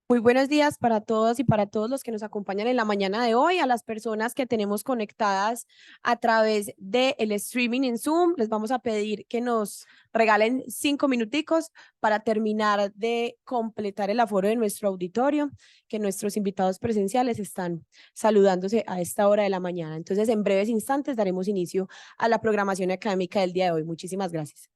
Muy buenos días para todos y para todos los que nos acompañan en la mañana de hoy, a las personas que tenemos conectadas a través del streaming en Zoom. Les vamos a pedir que nos regalen 5 minuticos para terminar de completar el aforo de nuestro auditorio, que nuestros invitados presenciales están saludándose a esta hora de la mañana. Entonces, en breves instantes daremos inicio a la programación académica del día de hoy. Muchísimas gracias.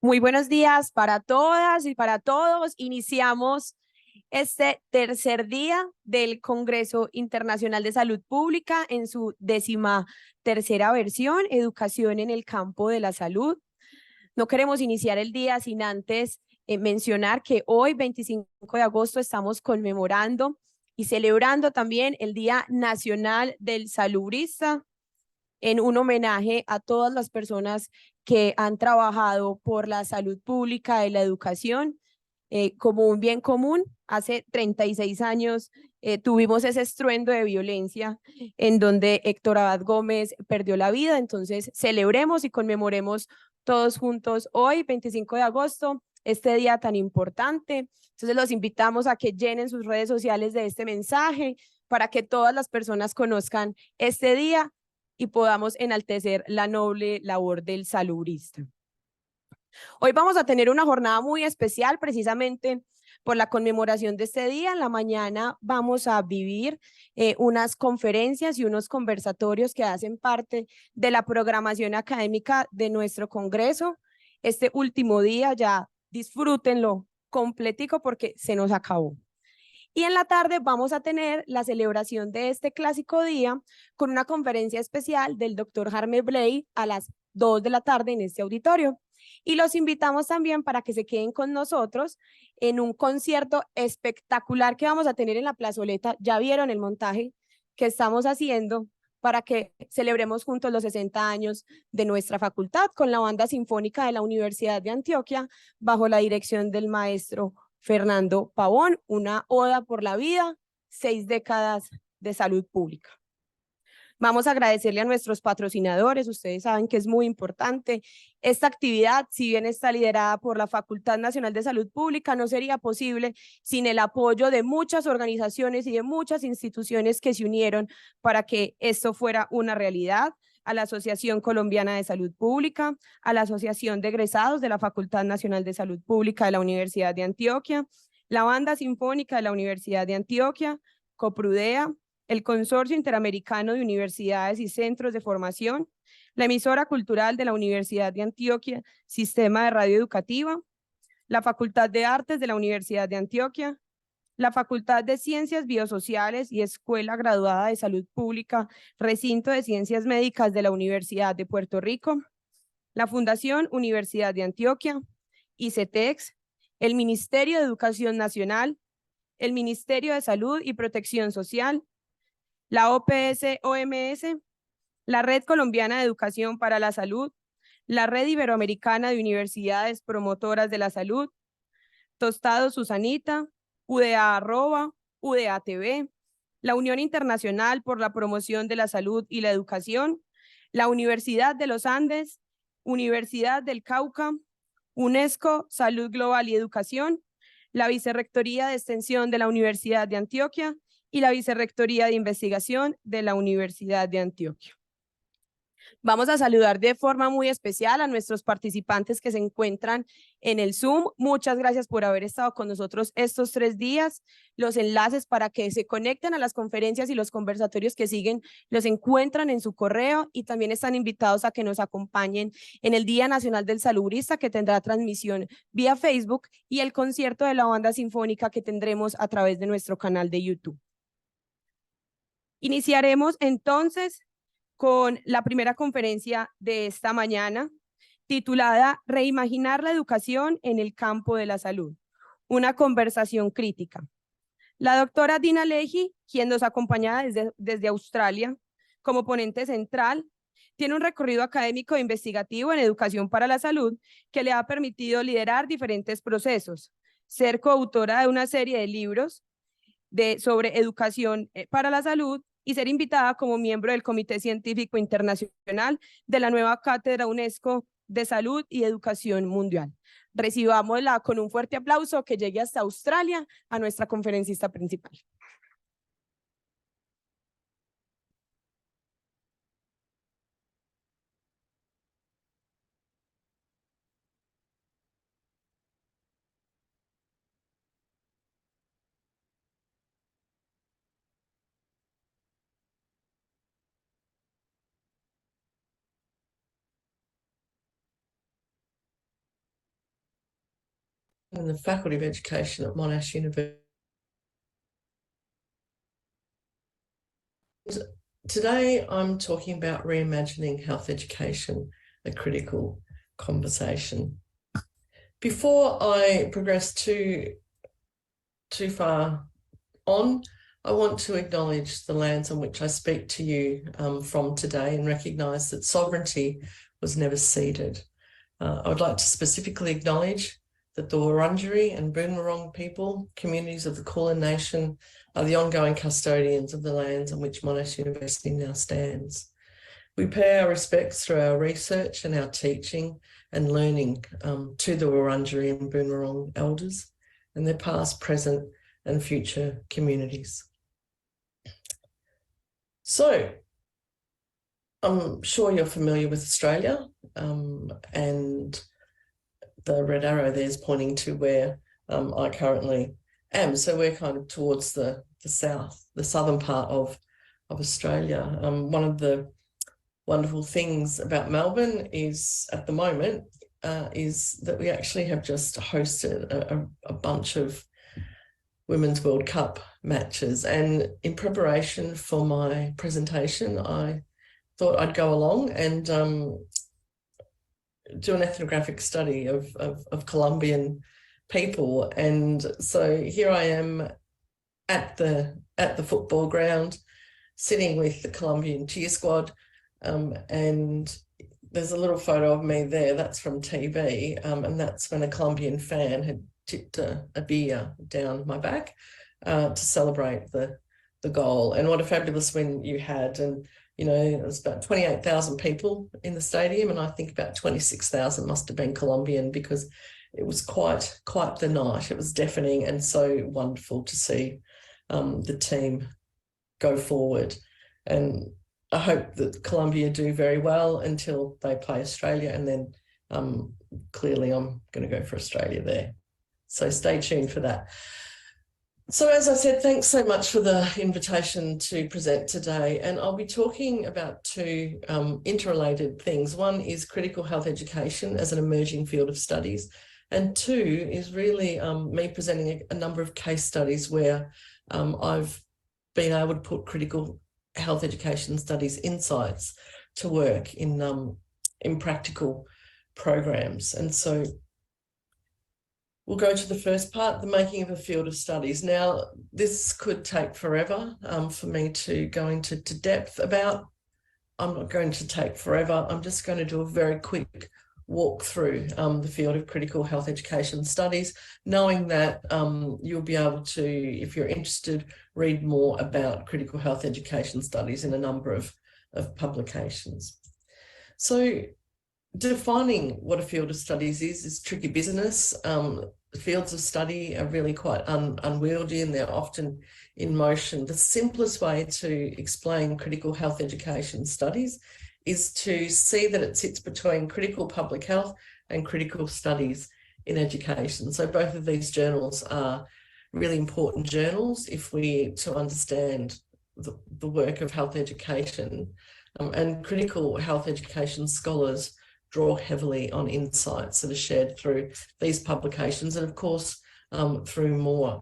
Muy buenos días para todas y para todos. Iniciamos este tercer día del Congreso Internacional de Salud Pública en su 13ª versión, Educación en el campo de la salud. No queremos iniciar el día sin antes mencionar que hoy, 25 de agosto, estamos conmemorando y celebrando también el Día Nacional del Saludista, en un homenaje a todas las personas que han trabajado por la salud pública y la educación como un bien común. Hace 36 años tuvimos ese estruendo de violencia en donde Héctor Abad Gómez perdió la vida. Entonces celebremos y conmemoremos todos juntos hoy, 25 de agosto, este día tan importante. Entonces los invitamos a que llenen sus redes sociales de este mensaje para que todas las personas conozcan este día y podamos enaltecer la noble labor del saludista. Hoy vamos a tener una jornada muy especial precisamente por la conmemoración de este día. En la mañana vamos a vivir unas conferencias y unos conversatorios que hacen parte de la programación académica de nuestro Congreso. Este último día ya disfrútenlo completico porque se nos acabó. Y en la tarde vamos a tener la celebración de este clásico día con una conferencia especial del doctor Hiram Arroyo a las 2 de la tarde en este auditorio. Y los invitamos también para que se queden con nosotros en un concierto espectacular que vamos a tener en la plazoleta. Ya vieron el montaje que estamos haciendo para que celebremos juntos los 60 años de nuestra facultad con la banda sinfónica de la Universidad de Antioquia bajo la dirección del maestro Fernando Pavón, una oda por la vida, 6 décadas de salud pública. Vamos a agradecerle a nuestros patrocinadores, ustedes saben que es muy importante. Esta actividad, si bien está liderada por la Facultad Nacional de Salud Pública, no sería posible sin el apoyo de muchas organizaciones y de muchas instituciones que se unieron para que esto fuera una realidad. A la Asociación Colombiana de Salud Pública, a la Asociación de Egresados de la Facultad Nacional de Salud Pública de la Universidad de Antioquia, la Banda Sinfónica de la Universidad de Antioquia, Coprudea, el Consorcio Interamericano de Universidades y Centros de Formación, la emisora cultural de la Universidad de Antioquia, Sistema de Radio Educativa, la Facultad de Artes de la Universidad de Antioquia, la Facultad de Ciencias Biosociales y Escuela Graduada de Salud Pública, Recinto de Ciencias Médicas de la Universidad de Puerto Rico, la Fundación Universidad de Antioquia, ICETEX, el Ministerio de Educación Nacional, el Ministerio de Salud y Protección Social, la OPS-OMS, la Red Colombiana de Educación para la Salud, la Red Iberoamericana de Universidades Promotoras de la Salud, Tostado Susanita, UDA Arroba, UDA TV, la Unión Internacional por la Promoción de la Salud y la Educación, la Universidad de los Andes, Universidad del Cauca, UNESCO, Salud Global y Educación, la Vicerrectoría de Extensión de la Universidad de Antioquia y la Vicerrectoría de Investigación de la Universidad de Antioquia. Vamos a saludar de forma muy especial a nuestros participantes que se encuentran en el Zoom. Muchas gracias por haber estado con nosotros estos 3 días. Los enlaces para que se conecten a las conferencias y los conversatorios que siguen los encuentran en su correo y también están invitados a que nos acompañen en el Día Nacional del Saludista, que tendrá transmisión vía Facebook, y el concierto de la banda sinfónica que tendremos a través de nuestro canal de YouTube. Iniciaremos entonces con la primera conferencia de esta mañana, titulada Reimaginar la educación en el campo de la salud, una conversación crítica. La doctora Deana Leahy, quien nos acompaña desde Australia como ponente central, tiene un recorrido académico e investigativo en educación para la salud que le ha permitido liderar diferentes procesos, ser coautora de una serie de libros sobre educación para la salud y ser invitada como miembro del Comité Científico Internacional de la nueva Cátedra UNESCO de Salud y Educación Mundial. Recibámosla con un fuerte aplauso que llegue hasta Australia a nuestra conferencista principal. in the Faculty of Education at Monash University. Today I'm talking about reimagining health education, a critical conversation. Before I progress too far on, I want to acknowledge the lands on which I speak to you from today and recognise that sovereignty was never ceded. I would like to specifically acknowledge that the Wurundjeri and Boonwurrung people, communities of the Kulin Nation, are the ongoing custodians of the lands on which Monash University now stands. We pay our respects through our research and our teaching and learning to the Wurundjeri and Boonwurrung elders and their past, present and future communities. So, I'm sure you're familiar with Australia, and the red arrow there is pointing to where I currently am. So we're kind of towards the south, the southern part of Australia. One of the wonderful things about Melbourne is, at the moment, is that we actually have just hosted a bunch of Women's World Cup matches. And in preparation for my presentation, I thought I'd go along and do an ethnographic study of Colombian people. And so here I am at the football ground, sitting with the Colombian cheer squad, and there's a little photo of me there. That's from TV, and that's when a Colombian fan had tipped a beer down my back to celebrate the goal. And what a fabulous win you had. And you know, it was about 28,000 people in the stadium, and I think about 26,000 must have been Colombian, because it was quite the night. It was deafening and so wonderful to see the team go forward. And I hope that Colombia do very well until they play Australia, and then clearly I'm going to go for Australia there. So stay tuned for that. So as I said, thanks so much for the invitation to present today. And I'll be talking about two interrelated things. One is critical health education as an emerging field of studies. And two is really me presenting a number of case studies where I've been able to put critical health education studies insights to work in practical programs. And so we'll go to the first part, the making of a field of studies. Now, this could take forever for me to go into depth about. I'm not going to take forever. I'm just going to do a very quick walk through the field of critical health education studies, knowing that you'll be able to, if you're interested, read more about critical health education studies in a number of publications. So defining what a field of studies is tricky business. Fields of study are really quite unwieldy, and they're often in motion. The simplest way to explain critical health education studies is to see that it sits between critical public health and critical studies in education. So both of these journals are really important journals if we to understand the work of health education, and critical health education scholars draw heavily on insights that are shared through these publications, and of course through more.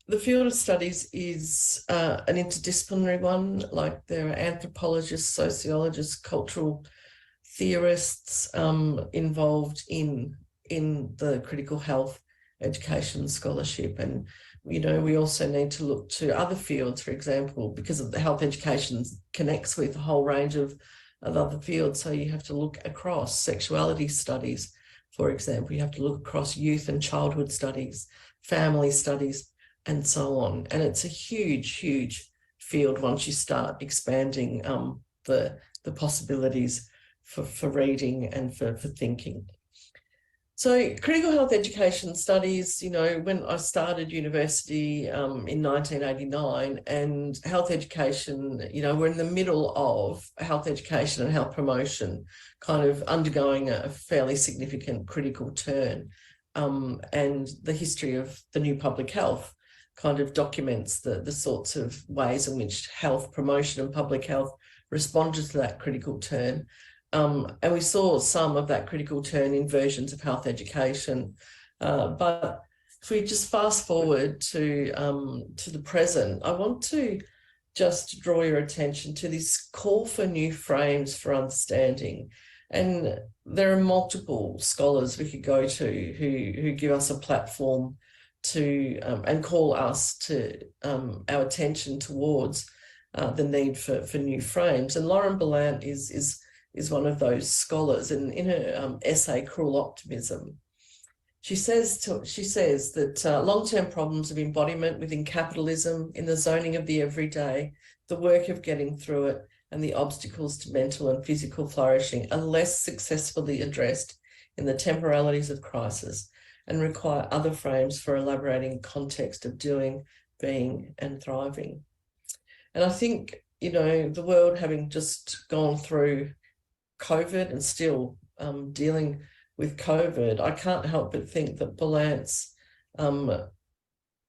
The field of studies is an interdisciplinary one. Like, there are anthropologists, sociologists, cultural theorists involved in the critical health education scholarship. And you know, we also need to look to other fields, for example, because of the health education connects with a whole range of other fields. So you have to look across sexuality studies, for example. You have to look across youth and childhood studies, family studies, and so on. And it's a huge field once you start expanding the possibilities for reading and for thinking. So critical health education studies, you know, when I started university in 1989, and health education, you know, we're in the middle of health education and health promotion kind of undergoing a fairly significant critical turn. And the history of the new public health kind of documents the sorts of ways in which health promotion and public health responded to that critical turn. and we saw some of that critical turn in versions of health education. But if we just fast forward to the present, I want to just draw your attention to this call for new frames for understanding. And there are multiple scholars we could go to who give us a platform to and call us to our attention towards the need for new frames. And Lauren Ballant is one of those scholars. And in her essay, Cruel Optimism, she says that long-term problems of embodiment within capitalism, in the zoning of the everyday, the work of getting through it, and the obstacles to mental and physical flourishing are less successfully addressed in the temporalities of crisis and require other frames for elaborating context of doing, being, and thriving. And I think, the world having just gone through COVID and still dealing with COVID, I can't help but think that Ballant's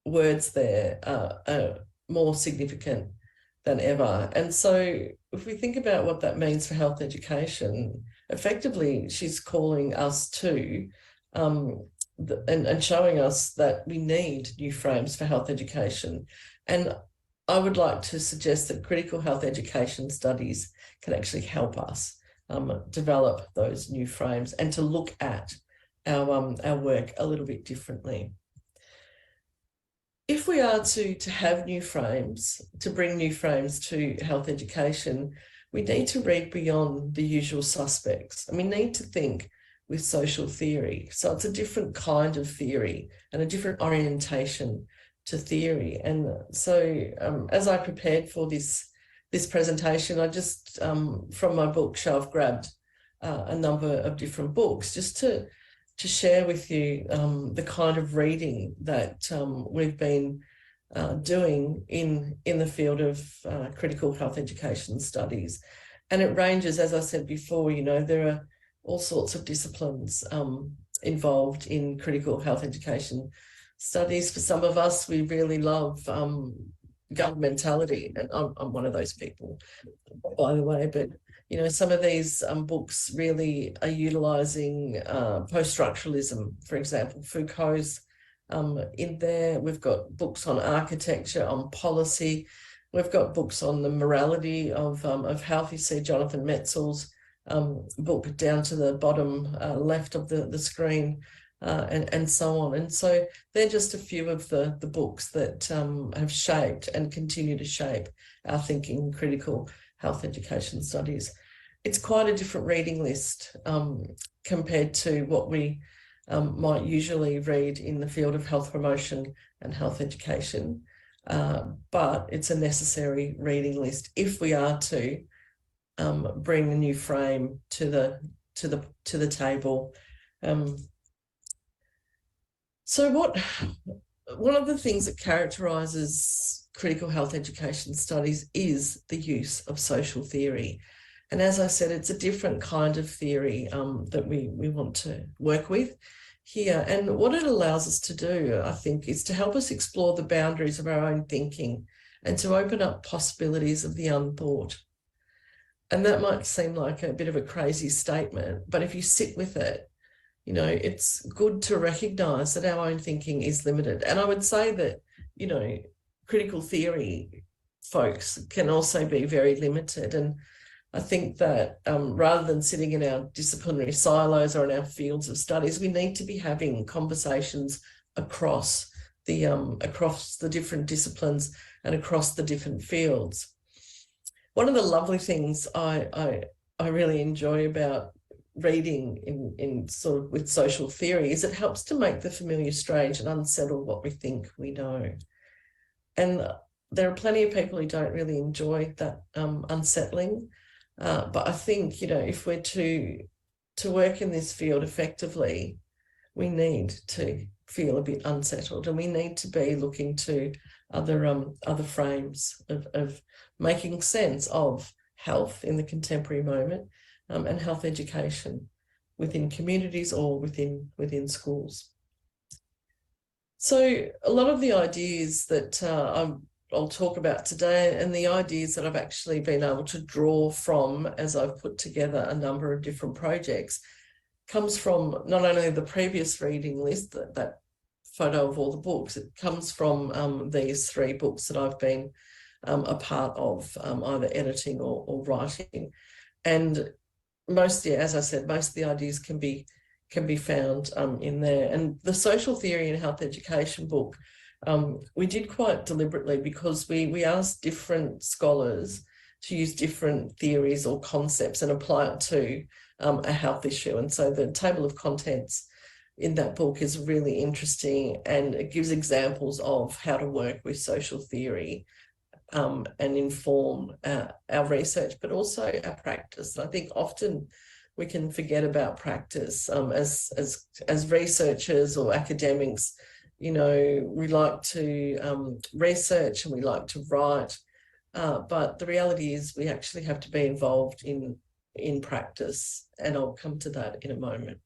words there are more significant than ever. And so if we think about what that means for health education, effectively she's calling us to and showing us that we need new frames for health education. And I would like to suggest that critical health education studies can actually help us develop those new frames and to look at our work a little bit differently. If we are to have new frames, to bring new frames to health education, we need to read beyond the usual suspects, and we need to think with social theory. So it's a different kind of theory and a different orientation to theory. And so as I prepared for this presentation, I just, from my bookshelf, grabbed a number of different books just to share with you the kind of reading that we've been doing in the field of critical health education studies. And it ranges, as I said before, there are all sorts of disciplines involved in critical health education studies. For some of us, we really love governmentality, and I'm one of those people, by the way, but some of these books really are utilising post-structuralism, for example, Foucault's in there. We've got books on architecture, on policy. We've got books on the morality of health. You see Jonathan Metzl's book down to the bottom left of the screen, and so on. And so they're just a few of the books that have shaped and continue to shape our thinking in critical health education studies. It's quite a different reading list compared to what we might usually read in the field of health promotion and health education, but it's a necessary reading list if we are to bring a new frame to the table. So one of the things that characterises critical health education studies is the use of social theory. And as I said, it's a different kind of theory that we want to work with here. And what it allows us to do, I think, is to help us explore the boundaries of our own thinking and to open up possibilities of the unthought. And that might seem like a bit of a crazy statement, but if you sit with it, it's good to recognise that our own thinking is limited. And I would say that, critical theory folks can also be very limited. And I think that rather than sitting in our disciplinary silos or in our fields of studies, we need to be having conversations across the different disciplines and across the different fields. One of the lovely things I really enjoy about reading in sort of with social theory is it helps to make the familiar strange and unsettle what we think we know. And there are plenty of people who don't really enjoy that unsettling. But I think, if we're to work in this field effectively, we need to feel a bit unsettled, and we need to be looking to other frames of making sense of health in the contemporary moment, and health education within communities or within schools. So a lot of the ideas that I'll talk about today, and the ideas that I've actually been able to draw from as I've put together a number of different projects, comes from not only the previous reading list, that photo of all the books, it comes from these 3 books that I've been a part of, either editing or writing. And mostly, as I said, most of the ideas can be found in there. And the social theory and health education book, we did quite deliberately, because we asked different scholars to use different theories or concepts and apply it to a health issue. And so the table of contents in that book is really interesting, and it gives examples of how to work with social theory and inform our research, but also our practice. And I think often we can forget about practice as researchers or academics. You know, we like to research and we like to write, but the reality is we actually have to be involved in practice, and I'll come to that in a moment.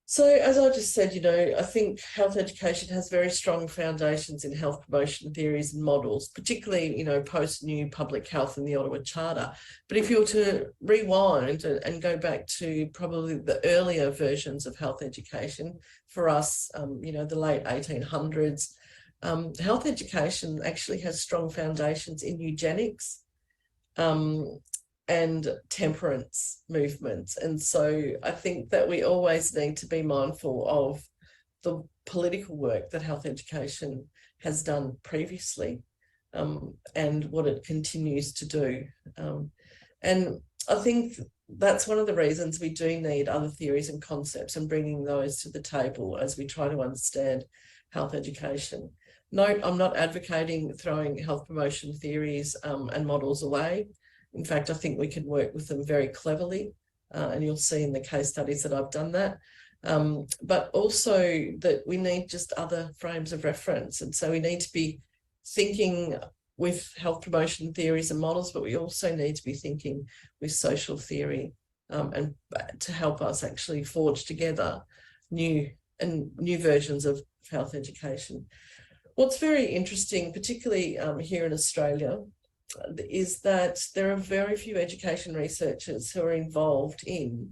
So as I just said, you know, I think health education has very strong foundations in health promotion theories and models, particularly, you know, post New Public Health and the Ottawa Charter. But if you were to rewind and go back to probably the earlier versions of health education, for us, you know, the late 1800s, health education actually has strong foundations in eugenics and temperance movements. And so I think that we always need to be mindful of the political work that health education has done previously, and what it continues to do. And I think that's one of the reasons we do need other theories and concepts, and bringing those to the table as we try to understand health education. Note, I'm not advocating throwing health promotion theories and models away. In fact, I think we can work with them very cleverly, and you'll see in the case studies that I've done that. But also that we need just other frames of reference. And so we need to be thinking with health promotion theories and models, but we also need to be thinking with social theory, and to help us actually forge together new versions of health education. What's very interesting, particularly here in Australia, is that there are very few education researchers who are involved in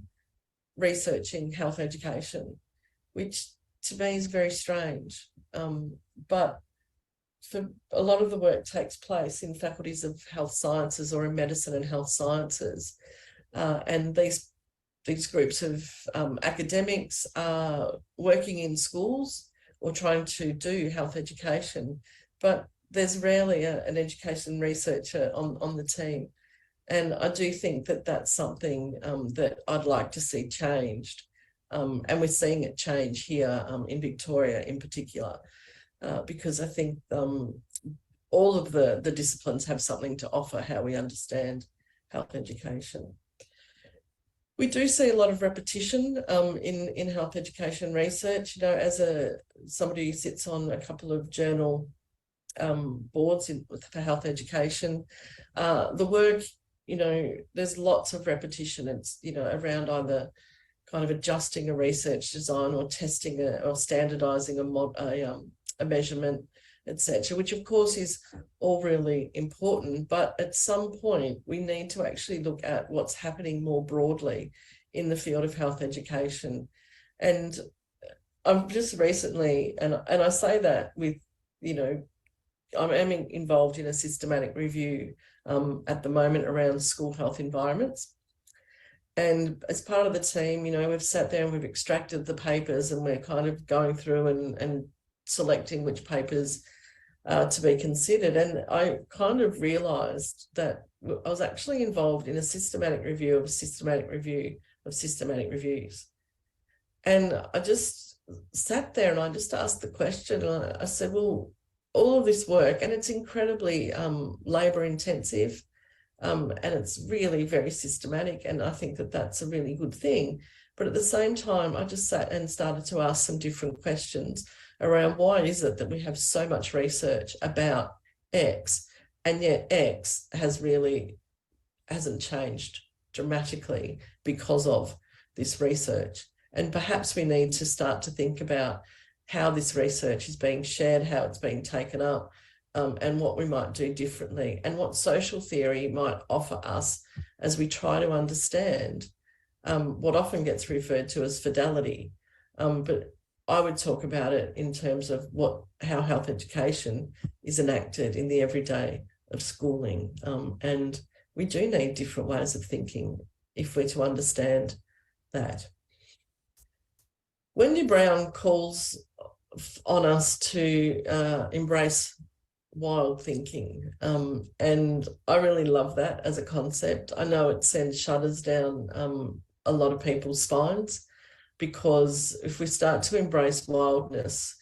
researching health education, which to me is very strange. But for a lot of the work takes place in faculties of health sciences or in medicine and health sciences. And these groups of academics are working in schools or trying to do health education, but there's rarely an education researcher on the team. And I do think that that's something that I'd like to see changed. And we're seeing it change here in Victoria in particular, because I think all of the disciplines have something to offer how we understand health education. We do see a lot of repetition in health education research. You know, as somebody who sits on a couple of journal boards for health education, the work, you know, there's lots of repetition. It's, you know, around either kind of adjusting a research design or testing or standardizing a measurement, etc., which of course is all really important. But at some point we need to actually look at what's happening more broadly in the field of health education. And I've just recently, and I say that with, you know, I'm involved in a systematic review at the moment around school health environments. And as part of the team, you know, we've sat there and we've extracted the papers, and we're kind of going through and selecting which papers to be considered. And I kind of realised that I was actually involved in a systematic review of a systematic review of systematic reviews. And I just sat there and I just asked the question, and I said, well, all of this work, and it's incredibly labour intensive, and it's really very systematic, and I think that that's a really good thing. But at the same time, I just sat and started to ask some different questions around why is it that we have so much research about X, and yet X hasn't changed dramatically because of this research. And perhaps we need to start to think about how this research is being shared, how it's being taken up, and what we might do differently, and what social theory might offer us as we try to understand what often gets referred to as fidelity. But I would talk about it in terms of how health education is enacted in the everyday of schooling. And we do need different ways of thinking if we're to understand that. Wendy Brown calls on us to embrace wild thinking. And I really love that as a concept. I know it sends shudders down a lot of people's spines, because if we start to embrace wildness,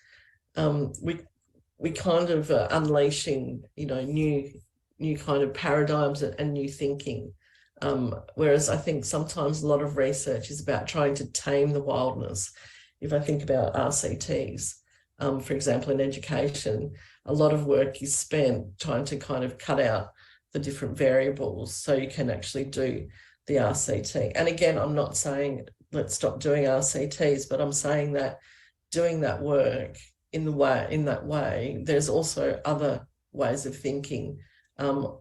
we kind of are unleashing, new kind of paradigms and new thinking. Whereas I think sometimes a lot of research is about trying to tame the wildness. If I think about RCTs, for example, in education, a lot of work is spent trying to kind of cut out the different variables so you can actually do the RCT. And again, I'm not saying let's stop doing RCTs, but I'm saying that doing that work in that way, there's also other ways of thinking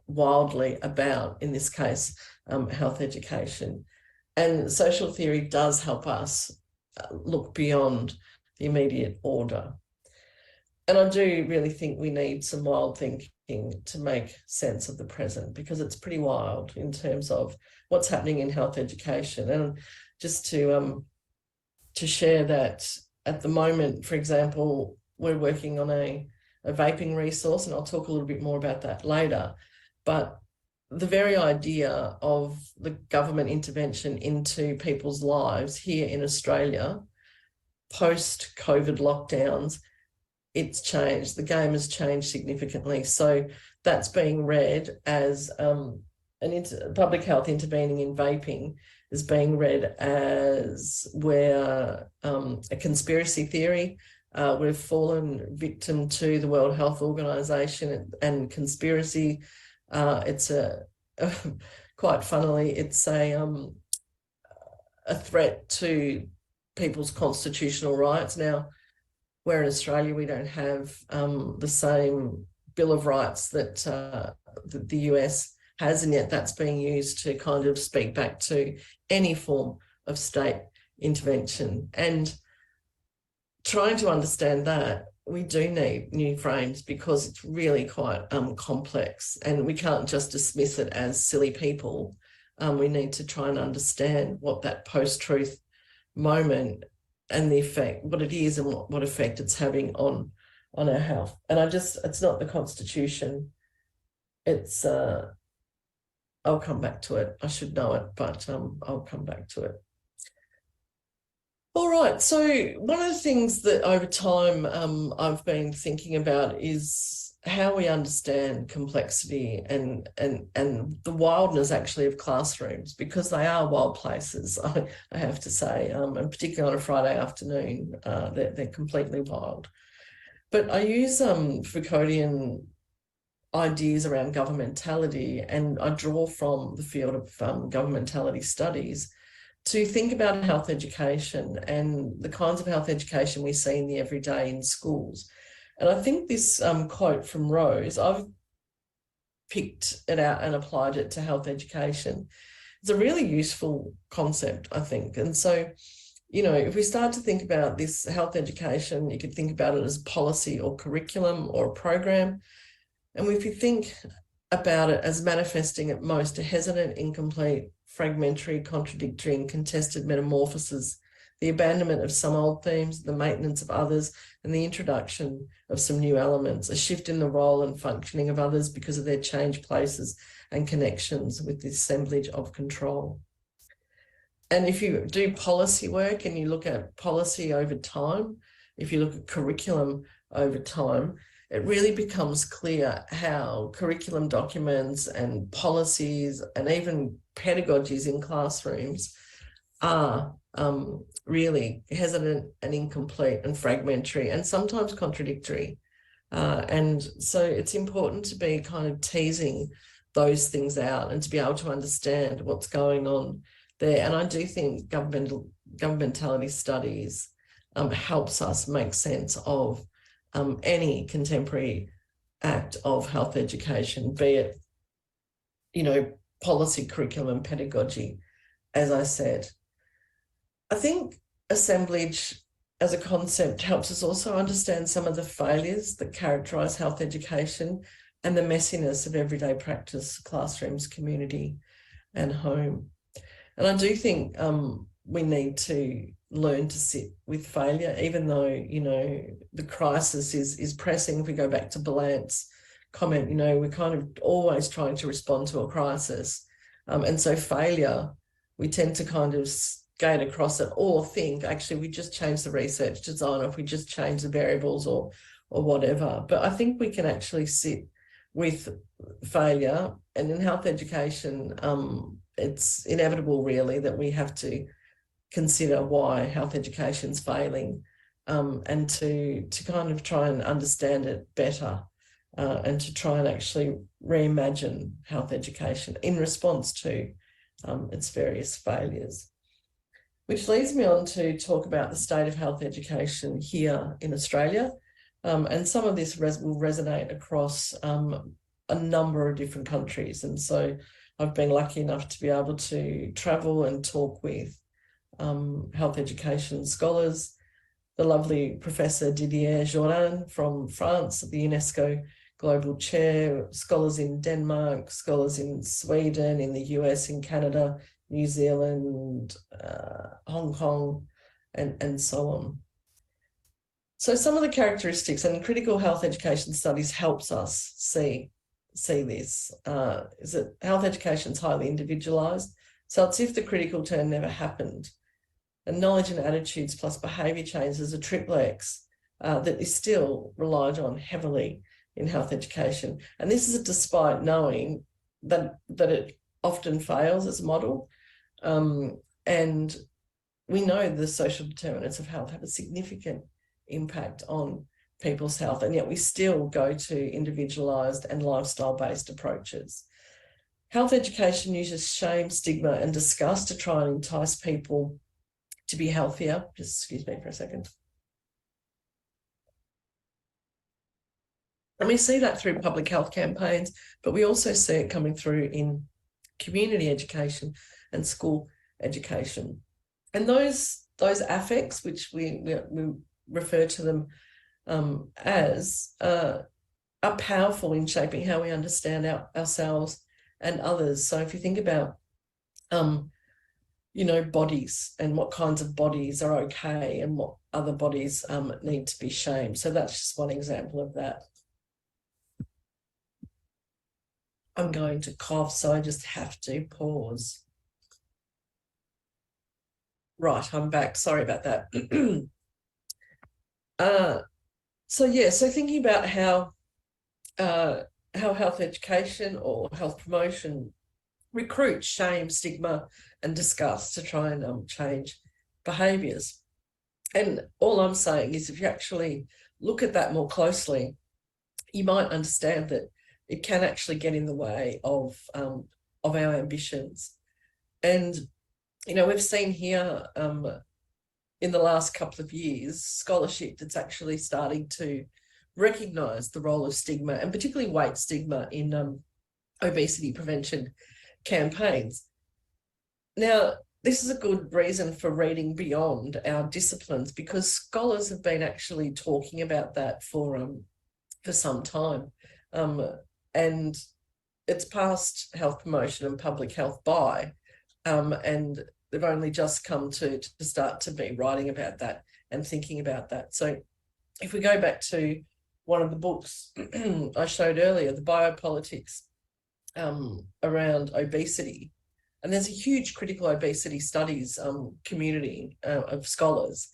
wildly about, in this case, health education. And social theory does help us look beyond the immediate order. And I do really think we need some wild thinking to make sense of the present, because it's pretty wild in terms of what's happening in health education. And just to share that at the moment, for example, we're working on a vaping resource, and I'll talk a little bit more about that later. But the very idea of the government intervention into people's lives here in Australia, post-COVID lockdowns, it's changed. The game has changed significantly. So that's being read as public health intervening in vaping is being read as where a conspiracy theory. We've fallen victim to the World Health Organization and conspiracy. It's quite funnily, it's a threat to people's constitutional rights. Now, where in Australia we don't have the same Bill of Rights that the US has, and yet that's being used to kind of speak back to any form of state intervention. And trying to understand that, we do need new frames, because it's really quite complex, and we can't just dismiss it as silly people. We need to try and understand what that post-truth moment and the effect, what it is, and what effect it's having on our health. And it's not the Constitution. It's, I'll come back to it. I should know it, but I'll come back to it. All right, so one of the things that over time I've been thinking about is how we understand complexity and the wildness actually of classrooms, because they are wild places, I have to say, and particularly on a Friday afternoon, they're completely wild. But I use Foucauldian ideas around governmentality, and I draw from the field of governmentality studies to think about health education and the kinds of health education we see in the everyday in schools. And I think this quote from Rose, I've picked it out and applied it to health education. It's a really useful concept, I think. And so, if we start to think about this health education, you could think about it as policy or curriculum or a program. And if you think about it as manifesting at most a hesitant, incomplete, fragmentary, contradictory, and contested metamorphosis, the abandonment of some old themes, the maintenance of others, and the introduction of some new elements, a shift in the role and functioning of others because of their changed places and connections with the assemblage of control. And if you do policy work and you look at policy over time, if you look at curriculum over time, it really becomes clear how curriculum documents and policies and even pedagogies in classrooms are really hesitant and incomplete and fragmentary and sometimes contradictory. And so it's important to be kind of teasing those things out and to be able to understand what's going on there. And I do think governmentality studies helps us make sense of any contemporary act of health education, be it, policy, curriculum, pedagogy, as I said. I think assemblage as a concept helps us also understand some of the failures that characterise health education and the messiness of everyday practice, classrooms, community, and home. And I do think we need to learn to sit with failure, even though, the crisis is pressing. If we go back to Ballant's comment, we're kind of always trying to respond to a crisis. And so failure, we tend to kind of skate across it or think, actually, we just change the research design, or if we just change the variables or whatever. But I think we can actually sit with failure. And in health education, it's inevitable, really, that we have to consider why health education's failing, and to kind of try and understand it better, and to try and actually reimagine health education in response to its various failures. Which leads me on to talk about the state of health education here in Australia. And some of this will resonate across a number of different countries. And so I've been lucky enough to be able to travel and talk with health education scholars, the lovely Professor Didier Jourdain from France, the UNESCO Global Chair, scholars in Denmark, scholars in Sweden, in the US, in Canada, New Zealand, Hong Kong, and so on. So some of the characteristics, and critical health education studies helps us see this, is that health education is highly individualised. So it's if the critical turn never happened. And knowledge and attitudes plus behaviour change is a triplex that is still relied on heavily in health education. And this is despite knowing that it often fails as a model. And we know the social determinants of health have a significant impact on people's health, and yet we still go to individualised and lifestyle-based approaches. Health education uses shame, stigma, and disgust to try and entice people to be healthier. Just excuse me for a second. And we see that through public health campaigns, but we also see it coming through in community education and school education. And those affects, which we refer to them as, are powerful in shaping how we understand ourselves and others. So if you think about, bodies and what kinds of bodies are okay and what other bodies need to be shamed. So that's just one example of that. I'm going to cough, so I just have to pause. Right, I'm back. Sorry about that. So thinking about how health education or health promotion recruits shame, stigma, and disgust to try and change behaviours. And all I'm saying is, if you actually look at that more closely, you might understand that it can actually get in the way of our ambitions. And we've seen here in the last couple of years scholarship that's actually starting to recognise the role of stigma, and particularly weight stigma, in obesity prevention campaigns. Now, this is a good reason for reading beyond our disciplines, because scholars have been actually talking about that for some time. And it's passed health promotion and public health by, and they've only just come to start to be writing about that and thinking about that. So if we go back to one of the books I showed earlier, the biopolitics around obesity, and there's a huge critical obesity studies community of scholars,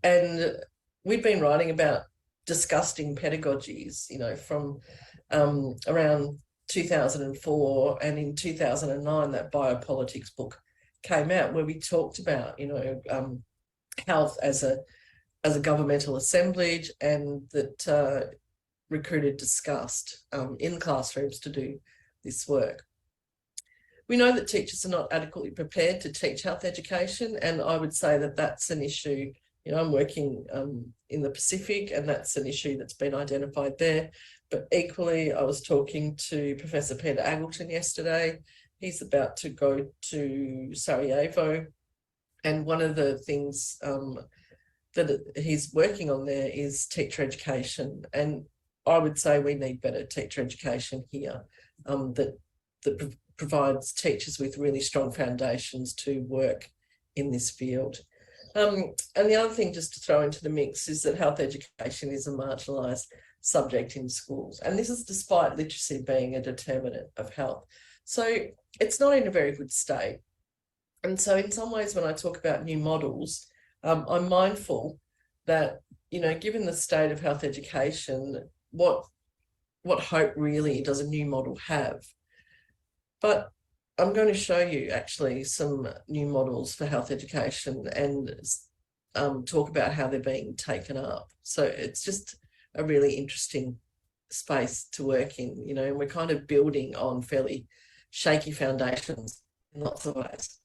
and we've been writing about disgusting pedagogies, from around 2004, and in 2009 that biopolitics book came out, where we talked about health as a governmental assemblage, and that recruited disgust in classrooms to do this work. We know that teachers are not adequately prepared to teach health education, and I would say that that's an issue I'm working in the Pacific, and that's an issue that's been identified there. But equally, I was talking to Professor Peter Aggleton yesterday. He's about to go to Sarajevo, and one of the things that he's working on there is teacher education. And I would say we need better teacher education here that provides teachers with really strong foundations to work in this field. And the other thing just to throw into the mix is that health education is a marginalised subject in schools. And this is despite literacy being a determinant of health. So it's not in a very good state. And so in some ways, when I talk about new models, I'm mindful that, given the state of health education, what hope really does a new model have? But I'm going to show you actually some new models for health education and talk about how they're being taken up. So it's just a really interesting space to work in, and we're kind of building on fairly shaky foundations in lots of ways.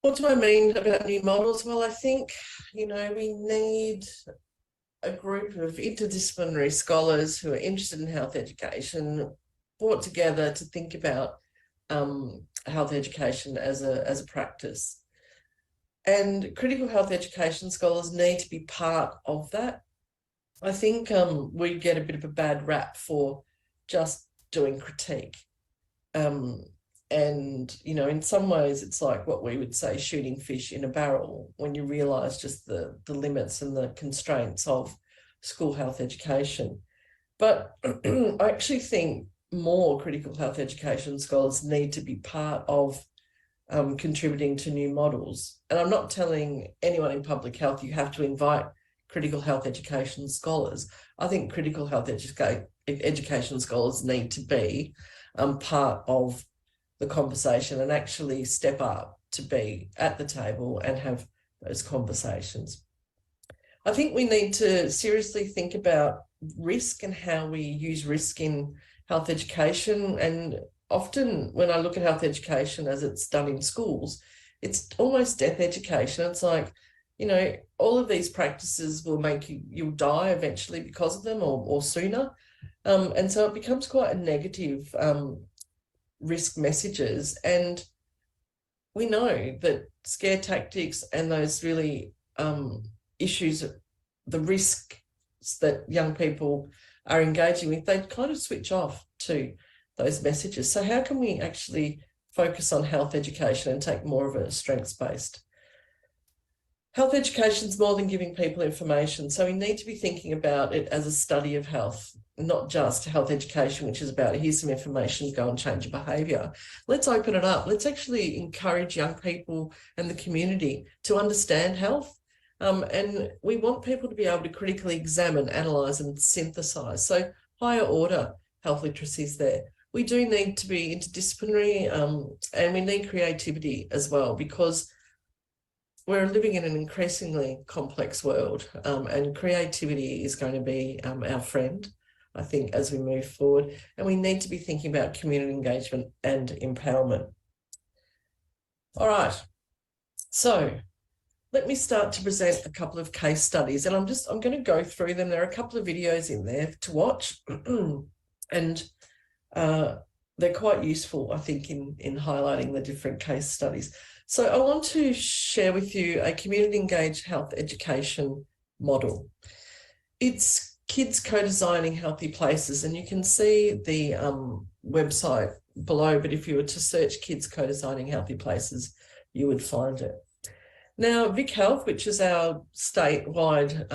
What do I mean about new models? Well, I think, we need a group of interdisciplinary scholars who are interested in health education brought together to think about health education as a practice. And critical health education scholars need to be part of that. I think we get a bit of a bad rap for just doing critique. And, in some ways, it's like what we would say shooting fish in a barrel when you realise just the limits and the constraints of school health education. But I actually think more critical health education scholars need to be part of contributing to new models. And I'm not telling anyone in public health you have to invite critical health education scholars. I think critical health education scholars need to be part of the conversation and actually step up to be at the table and have those conversations. I think we need to seriously think about risk and how we use risk in health education. And often when I look at health education as it's done in schools, it's almost death education. It's like, all of these practices will make you'll die eventually because of them or sooner. And so it becomes quite a negative risk messages. And we know that scare tactics and those really issues, the risks that young people are engaging with, they kind of switch off to those messages. So how can we actually focus on health education and take more of a strengths-based? Health education is more than giving people information. So we need to be thinking about it as a study of health, not just health education, which is about here's some information, go and change your behaviour. Let's open it up. Let's actually encourage young people and the community to understand health. And we want people to be able to critically examine, analyse and synthesise. So higher order health literacy is there. We do need to be interdisciplinary and we need creativity as well, because we're living in an increasingly complex world and creativity is going to be our friend, I think, as we move forward. And we need to be thinking about community engagement and empowerment. All right, so let me start to present a couple of case studies, and I'm going to go through them. There are a couple of videos in there to watch and they're quite useful, I think, in highlighting the different case studies. So I want to share with you a community-engaged health education model. It's kids co-designing healthy places, and you can see the website below, but if you were to search kids co-designing healthy places, you would find it. Now, Vic Health, which is our statewide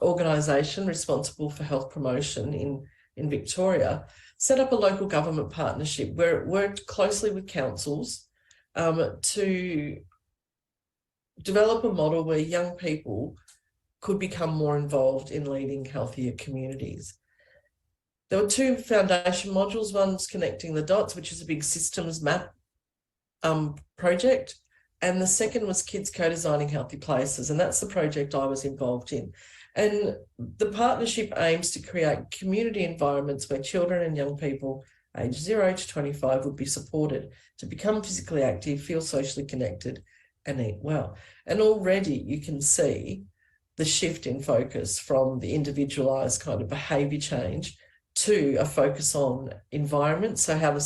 organisation responsible for health promotion in Victoria, set up a local government partnership where it worked closely with councils to develop a model where young people could become more involved in leading healthier communities. There were two foundation modules. One's Connecting the Dots, which is a big systems map project. And the second was Kids Co-Designing Healthy Places. And that's the project I was involved in. And the partnership aims to create community environments where children and young people aged 0 to 25 would be supported to become physically active, feel socially connected, and eat well. And already you can see the shift in focus from the individualized kind of behavior change to a focus on environment. So how the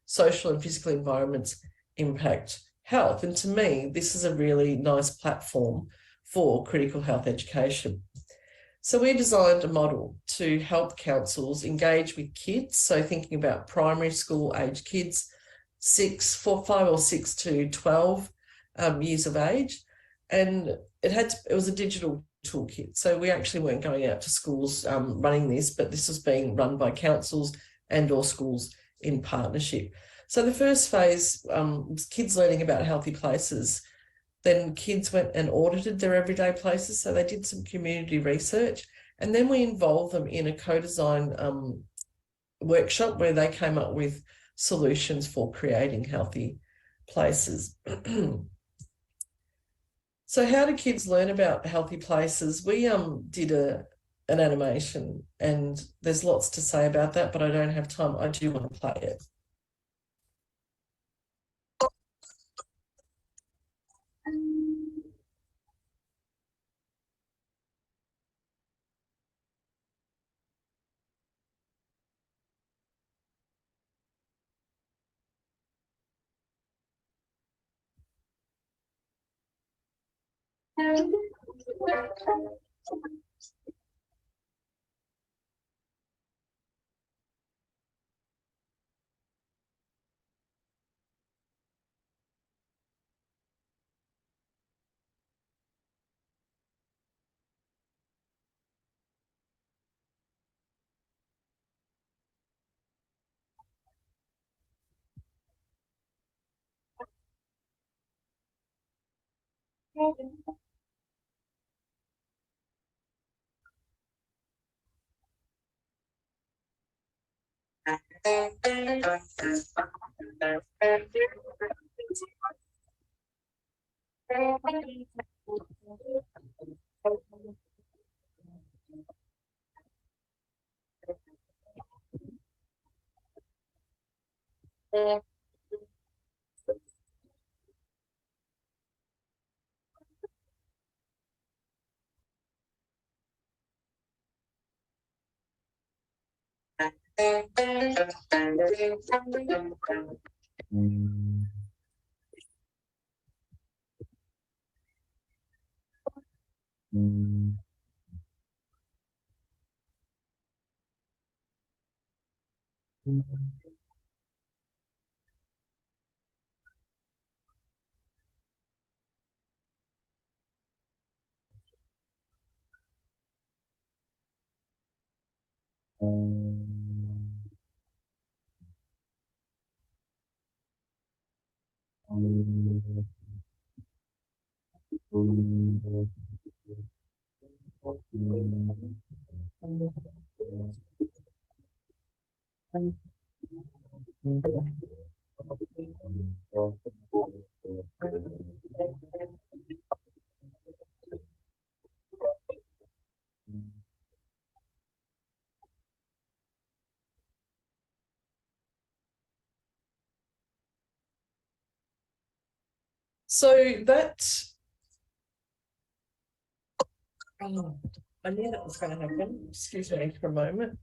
social and physical environments impact health. And to me, this is a really nice platform for critical health education. So we designed a model to help councils engage with kids. So thinking about primary school age kids, 5 or 6 to 12 years of age. And it was a digital toolkit. So we actually weren't going out to schools running this, but this was being run by councils and or schools in partnership. So the first phase was kids learning about healthy places. Then kids went and audited their everyday places. So they did some community research. And then we involved them in a co-design workshop where they came up with solutions for creating healthy places. So how do kids learn about healthy places? We did an animation, and there's lots to say about that, but I don't have time. I do want to play it. So that, I knew that was going to happen. Excuse me for a moment.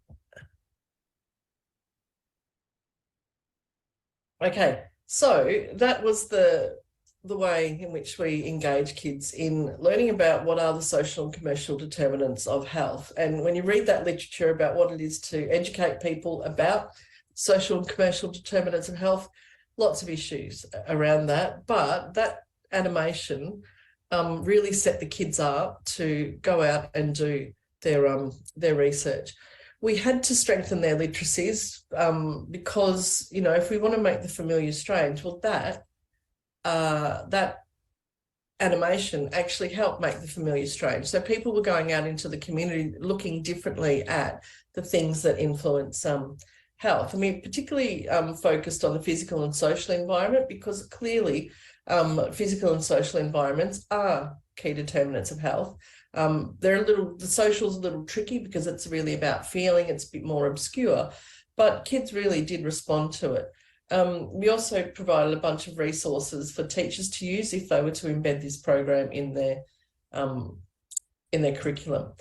Okay, so that was the way in which we engage kids in learning about what are the social and commercial determinants of health. And when you read that literature about what it is to educate people about social and commercial determinants of health, lots of issues around that. But that animation really set the kids up to go out and do their research. We had to strengthen their literacies because, you know, if we want to make the familiar strange, well, that animation actually helped make the familiar strange. So people were going out into the community looking differently at the things that influence health. And we particularly focused on the physical and social environment because clearly physical and social environments are key determinants of health. The social's a little tricky because it's really about feeling, it's a bit more obscure, but kids really did respond to it. We also provided a bunch of resources for teachers to use if they were to embed this program in their curriculum.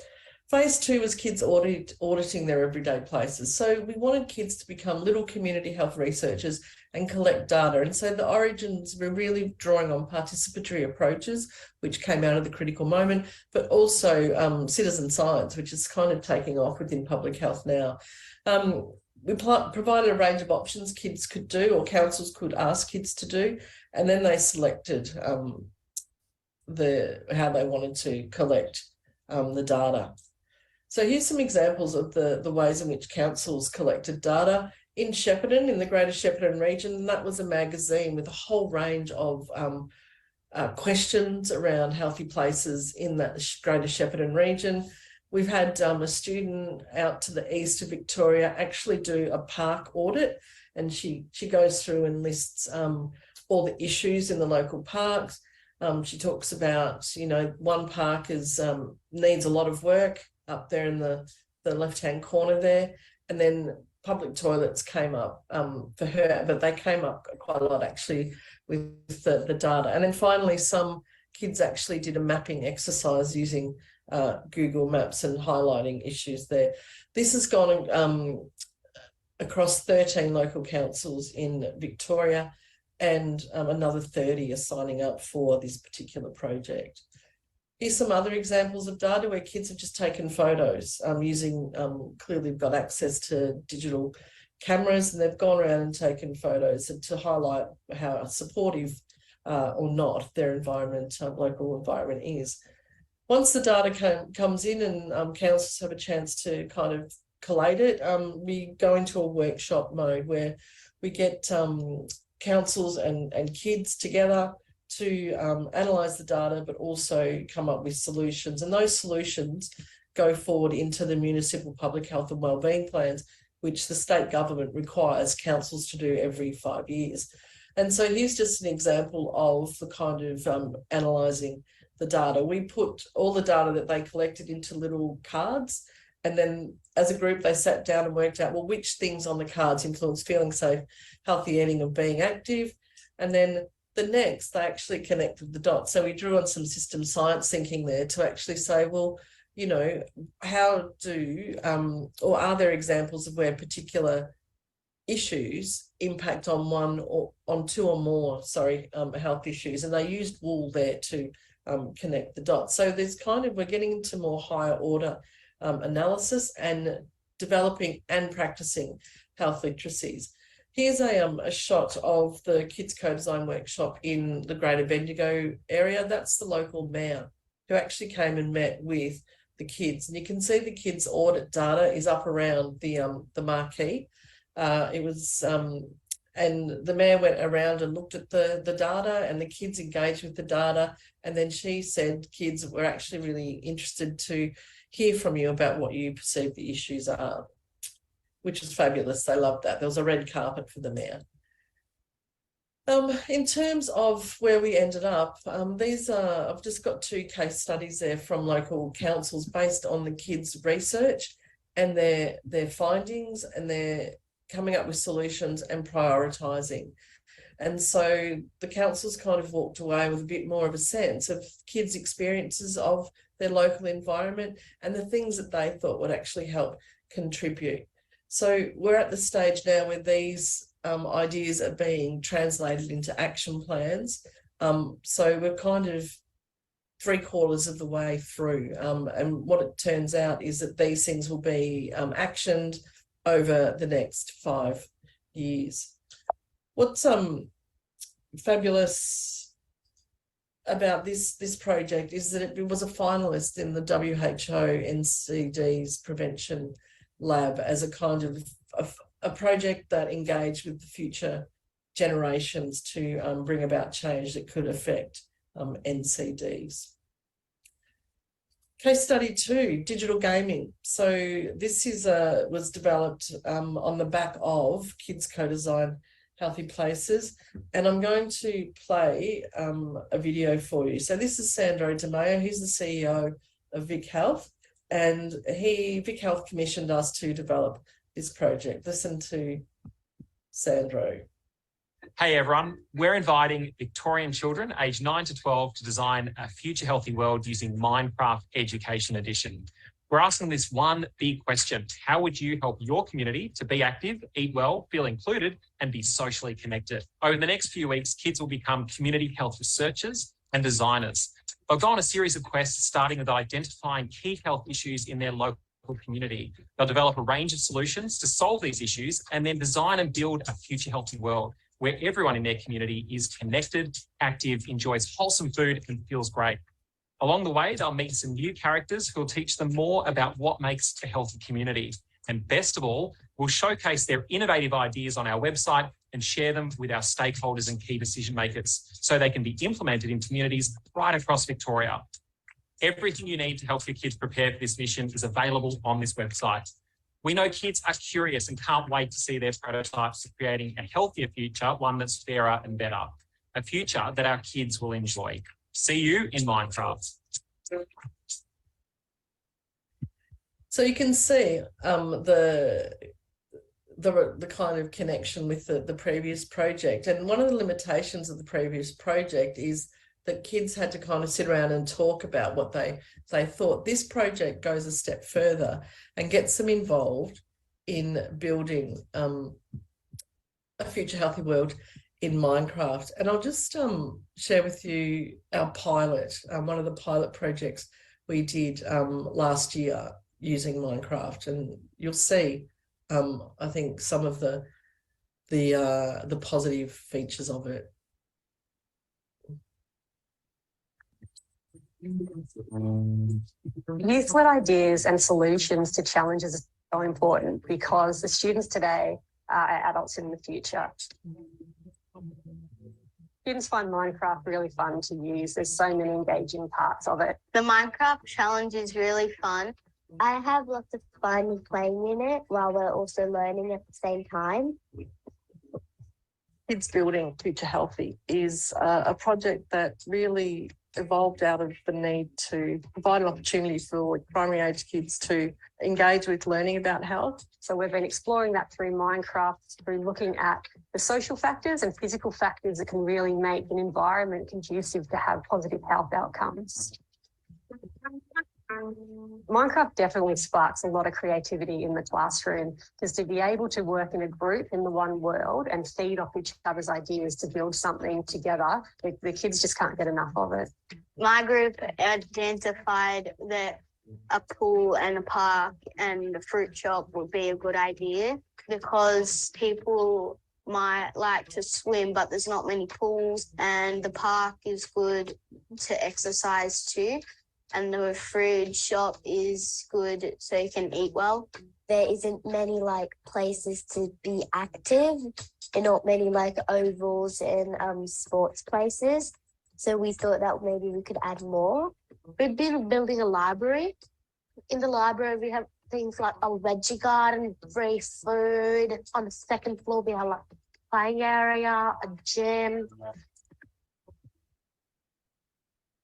Phase 2 was kids auditing their everyday places. So we wanted kids to become little community health researchers and collect data. And so the origins were really drawing on participatory approaches, which came out of the critical moment, but also citizen science, which is kind of taking off within public health now. We provided a range of options kids could do, or councils could ask kids to do, and then they selected how they wanted to collect the data. So here's some examples of the ways in which councils collected data. In Shepparton, in the Greater Shepparton region, that was a magazine with a whole range of questions around healthy places in that Greater Shepparton region. We've had a student out to the east of Victoria actually do a park audit, and she goes through and lists all the issues in the local parks. She talks about, one park needs a lot of work up there in the left-hand corner there, and then public toilets came up for her, but they came up quite a lot actually with the data. And then finally, some kids actually did a mapping exercise using Google Maps and highlighting issues there. This has gone across 13 local councils in Victoria, and another 30 are signing up for this particular project. Here's some other examples of data where kids have just taken photos using, clearly we've got access to digital cameras, and they've gone around and taken photos to highlight how supportive or not their environment, local environment is. Once the data comes in and councils have a chance to kind of collate it, we go into a workshop mode where we get councils and kids together to analyse the data, but also come up with solutions. And those solutions go forward into the municipal public health and wellbeing plans, which the state government requires councils to do every 5 years. And so here's just an example of the kind of analysing the data. We put all the data that they collected into little cards, and then as a group they sat down and worked out, well, which things on the cards influence feeling safe, healthy eating and being active. And then the next, they actually connected the dots. So we drew on some system science thinking there to actually say, well, how do, or are there examples of where particular issues impact on one or on two or more, health issues? And they used wool there to connect the dots. So there's we're getting into more higher order analysis and developing and practicing health literacies. Here's a shot of the Kids Co-Design workshop in the Greater Bendigo area. That's the local mayor who actually came and met with the kids. And you can see the kids' audit data is up around the marquee. And the mayor went around and looked at the data, and the kids engaged with the data. And then she said, kids, we're actually really interested to hear from you about what you perceive the issues are, which is fabulous. They loved that. There was a red carpet for the mayor. In terms of where we ended up, I've just got 2 case studies there from local councils based on the kids' research and their findings, and their coming up with solutions and prioritising. And so the councils kind of walked away with a bit more of a sense of kids' experiences of their local environment and the things that they thought would actually help contribute. So we're at the stage now where these ideas are being translated into action plans. So we're kind of 3/4 of the way through. And what it turns out is that these things will be actioned over the next 5 years. What's fabulous about this project is that it was a finalist in the WHO NCD's prevention lab as a kind of a project that engaged with the future generations to bring about change that could affect NCDs. Case study 2, digital gaming. So this was developed on the back of Kids Co-Design Healthy Places, and I'm going to play a video for you. So this is Sandro DeMeo. He's the CEO of Vic Health, and Vic Health commissioned us to develop this project. Listen to Sandro. Hey everyone, we're inviting Victorian children aged 9 to 12 to design a future healthy world using Minecraft Education Edition. We're asking this one big question: how would you help your community to be active, eat well, feel included, and be socially connected? Over the next few weeks, kids will become community health researchers and designers. They'll go on a series of quests starting with identifying key health issues in their local community. They'll develop a range of solutions to solve these issues and then design and build a future healthy world where everyone in their community is connected, active, enjoys wholesome food and feels great. Along the way, they'll meet some new characters who will teach them more about what makes a healthy community. And best of all, we'll showcase their innovative ideas on our website and share them with our stakeholders and key decision makers so they can be implemented in communities right across Victoria. Everything you need to help your kids prepare for this mission is available on this website. We know kids are curious and can't wait to see their prototypes of creating a healthier future, one that's fairer and better, a future that our kids will enjoy. See you in Minecraft. So you can see the kind of connection with the previous project. And one of the limitations of the previous project is that kids had to kind of sit around and talk about what they thought. This project goes a step further and gets them involved in building a future healthy world in Minecraft. And I'll just share with you our pilot, one of the pilot projects we did last year using Minecraft, and you'll see I think some of the positive features of it. Youth-led ideas and solutions to challenges are so important because the students today are adults in the future. Students find Minecraft really fun to use. There's so many engaging parts of it. The Minecraft challenge is really fun. I have lots of fun playing in it while we're also learning at the same time. Kids Building Future Healthy is a project that really evolved out of the need to provide an opportunity for primary age kids to engage with learning about health. So we've been exploring that through Minecraft, through looking at the social factors and physical factors that can really make an environment conducive to have positive health outcomes. Minecraft definitely sparks a lot of creativity in the classroom, because to be able to work in a group in the one world and feed off each other's ideas to build something together, the kids just can't get enough of it. My group identified that a pool and a park and a fruit shop would be a good idea because people might like to swim, but there's not many pools, and the park is good to exercise too. And the fruit shop is good so you can eat well. There isn't many places to be active and not many ovals and sports places. So we thought that maybe we could add more. We've been building a library. In the library, we have things like a veggie garden, free food. On the second floor, we have a playing area, a gym.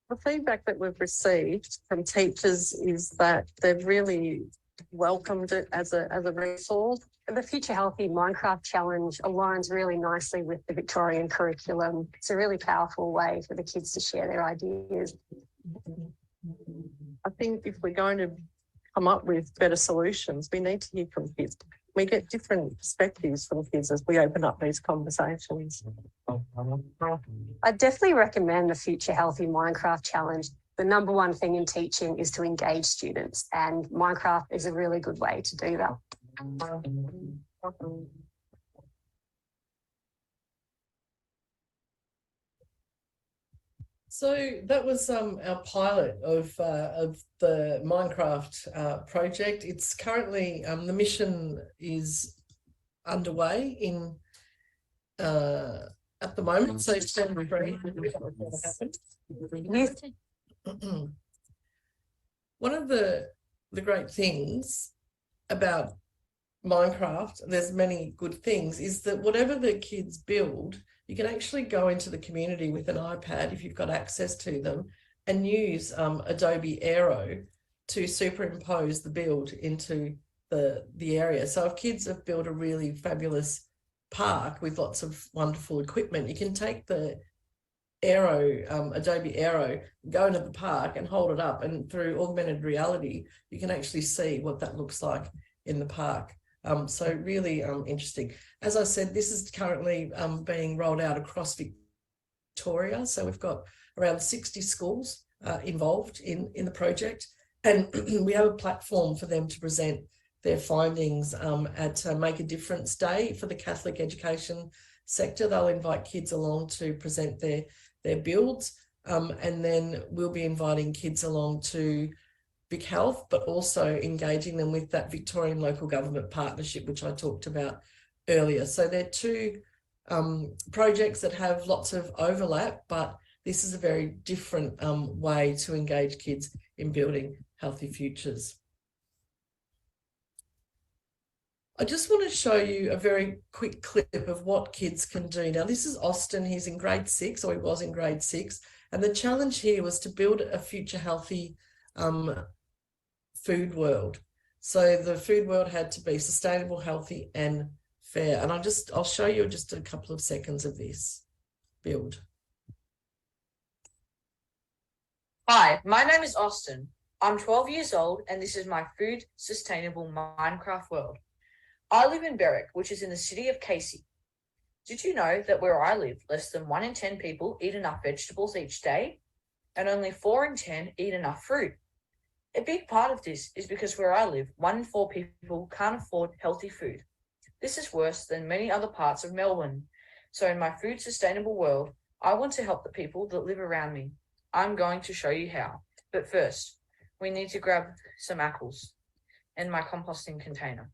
The feedback that we've received from teachers is that they've really welcomed it as a resource. The Future Healthy Minecraft Challenge aligns really nicely with the Victorian curriculum. It's a really powerful way for the kids to share their ideas. I think if we're going to come up with better solutions, we need to hear from kids. We get different perspectives from kids as we open up these conversations. I definitely recommend the Future Healthy Minecraft Challenge. The number one thing in teaching is to engage students, and Minecraft is a really good way to do that. So that was our pilot of the Minecraft project. It's currently the mission is underway in at the moment. So it's one of the great things about Minecraft, there's many good things, is that whatever the kids build, you can actually go into the community with an iPad if you've got access to them and use Adobe Aero to superimpose the build into the area. So if kids have built a really fabulous park with lots of wonderful equipment, you can take the Aero, Adobe Aero, go into the park and hold it up, and through augmented reality, you can actually see what that looks like in the park. So really interesting. As I said, this is currently being rolled out across Victoria. So we've got around 60 schools involved in the project, and we have a platform for them to present their findings at Make a Difference Day for the Catholic education sector. They'll invite kids along to present their builds, and then we'll be inviting kids along to Vic Health, but also engaging them with that Victorian local government partnership, which I talked about earlier. So they're two projects that have lots of overlap, but this is a very different way to engage kids in building healthy futures. I just want to show you a very quick clip of what kids can do. Now, this is Austin. He's in grade 6, or he was in grade 6. And the challenge here was to build a future healthy food world. So the food world had to be sustainable, healthy, and fair. And I'll show you just a couple of seconds of this build. Hi, my name is Austin. I'm 12 years old, and this is my food sustainable Minecraft world. I live in Berwick, which is in the city of Casey. Did you know that where I live, less than 1 in 10 people eat enough vegetables each day, and only 4 in 10 eat enough fruit? A big part of this is because where I live, 1 in 4 people can't afford healthy food. This is worse than many other parts of Melbourne. So in my food sustainable world, I want to help the people that live around me. I'm going to show you how. But first, we need to grab some apples and my composting container.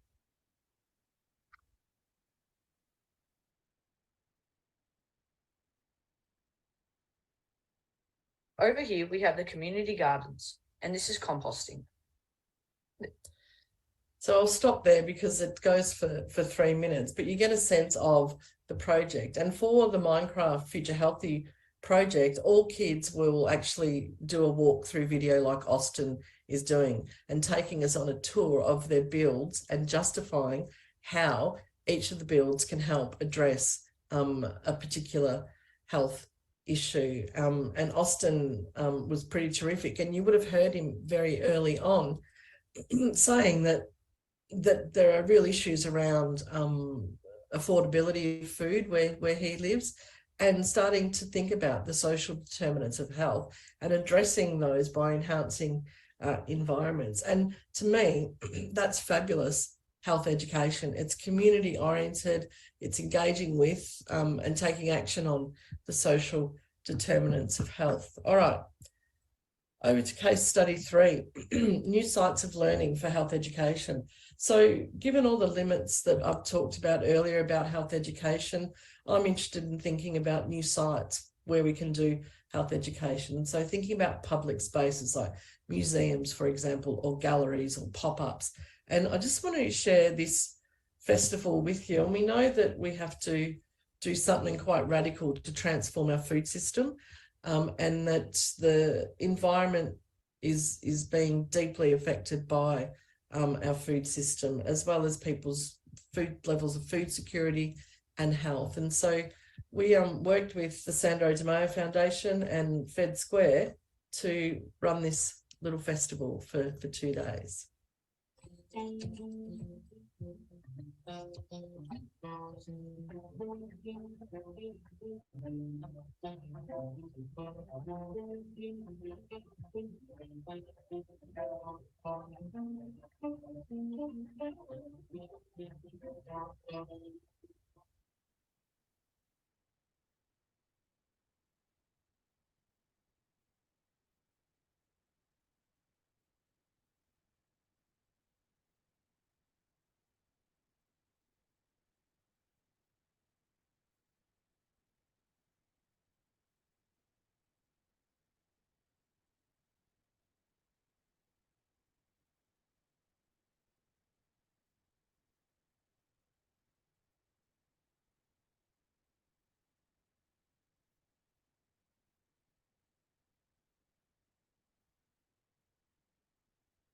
Over here, we have the community gardens, and this is composting. So I'll stop there because it goes for 3 minutes, but you get a sense of the project. And for the Minecraft Future Healthy project, all kids will actually do a walkthrough video like Austin is doing, and taking us on a tour of their builds and justifying how each of the builds can help address a particular health issue. And Austin was pretty terrific, and you would have heard him very early on saying that there are real issues around affordability of food where he lives, and starting to think about the social determinants of health and addressing those by enhancing environments. And to me, that's fabulous health education. It's community oriented, it's engaging with and taking action on the social determinants of health. All right, over to case study 3, new sites of learning for health education. So given all the limits that I've talked about earlier about health education, I'm interested in thinking about new sites where we can do health education. So thinking about public spaces like museums, for example, or galleries or pop-ups. And I just want to share this festival with you. And we know that we have to do something quite radical to transform our food system, and that the environment is being deeply affected by our food system, as well as people's food levels of food security and health. And so we worked with the Sandro De Mayo Foundation and Fed Square to run this little festival for 2 days.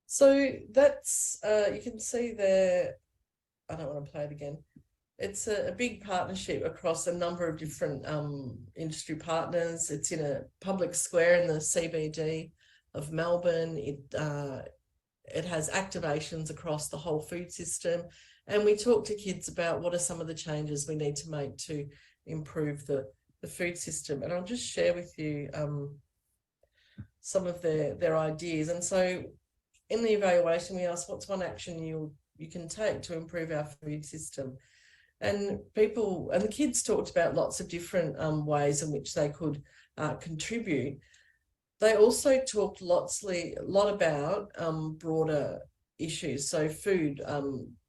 So that's, you can see there, I don't want to play it again. It's a big partnership across a number of different industry partners. It's in a public square in the CBD of Melbourne. It has activations across the whole food system. And we talk to kids about what are some of the changes we need to make to improve the food system. And I'll just share with you some of their ideas. And so in the evaluation, we asked, what's one action you can take to improve our food system? And the kids talked about lots of different ways in which they could contribute. They also talked a lot about broader issues. So food,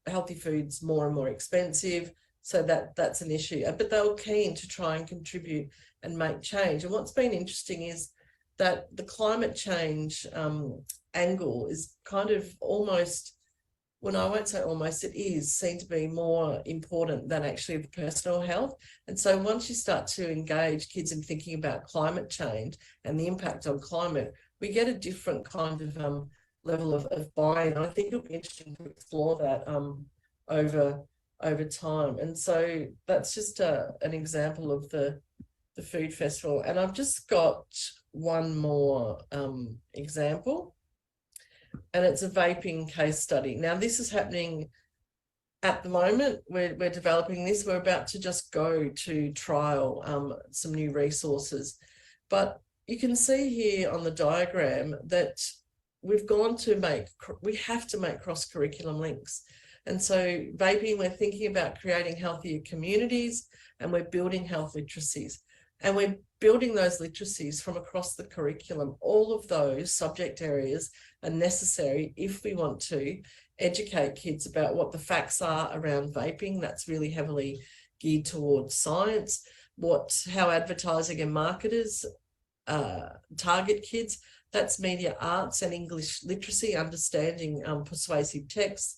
healthy food's more and more expensive. So that's an issue. But they were keen to try and contribute and make change. And what's been interesting is that the climate change angle is kind of almost, when I won't say almost, it is seen to be more important than actually the personal health. And so once you start to engage kids in thinking about climate change and the impact on climate, we get a different kind of level of buy-in. I think it'll be interesting to explore that over time. And so that's just an example of the food festival. And I've just got one more example. And it's a vaping case study. Now, this is happening at the moment. We're developing this. We're about to just go to trial some new resources. But you can see here on the diagram that we have to make cross-curriculum links. And so vaping, we're thinking about creating healthier communities, and we're building health literacies. And we're building those literacies from across the curriculum. All of those subject areas are necessary if we want to educate kids about what the facts are around vaping. That's really heavily geared towards science, how advertising and marketers target kids. That's media arts and English literacy, understanding persuasive texts.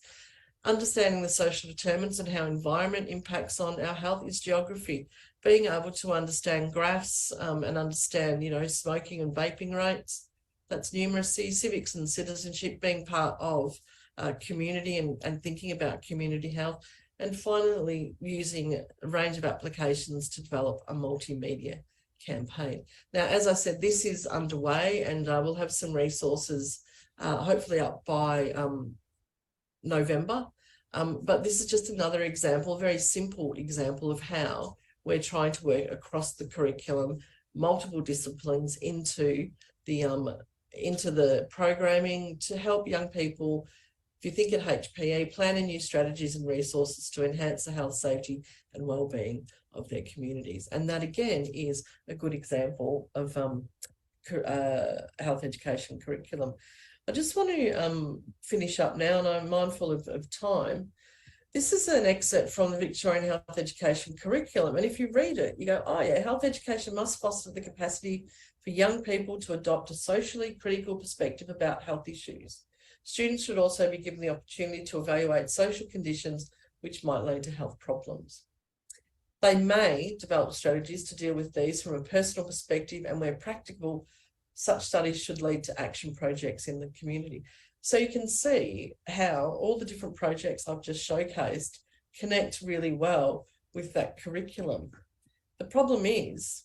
Understanding the social determinants and how environment impacts on our health is geography. Being able to understand graphs and understand, smoking and vaping rates, that's numeracy. Civics and citizenship, being part of community and thinking about community health. And finally, using a range of applications to develop a multimedia campaign. Now, as I said, this is underway, and we'll have some resources hopefully up by November. But this is just another example, a very simple example of how we're trying to work across the curriculum, multiple disciplines into the programming to help young people, if you think at HPE, planning new strategies and resources to enhance the health, safety and wellbeing of their communities. And that again is a good example of health education curriculum. I just want to finish up now, and I'm mindful of time. This is an excerpt from the Victorian Health Education Curriculum. And if you read it, you go, oh yeah, health education must foster the capacity for young people to adopt a socially critical perspective about health issues. Students should also be given the opportunity to evaluate social conditions which might lead to health problems. They may develop strategies to deal with these from a personal perspective, and where practicable, such studies should lead to action projects in the community. So you can see how all the different projects I've just showcased connect really well with that curriculum. The problem is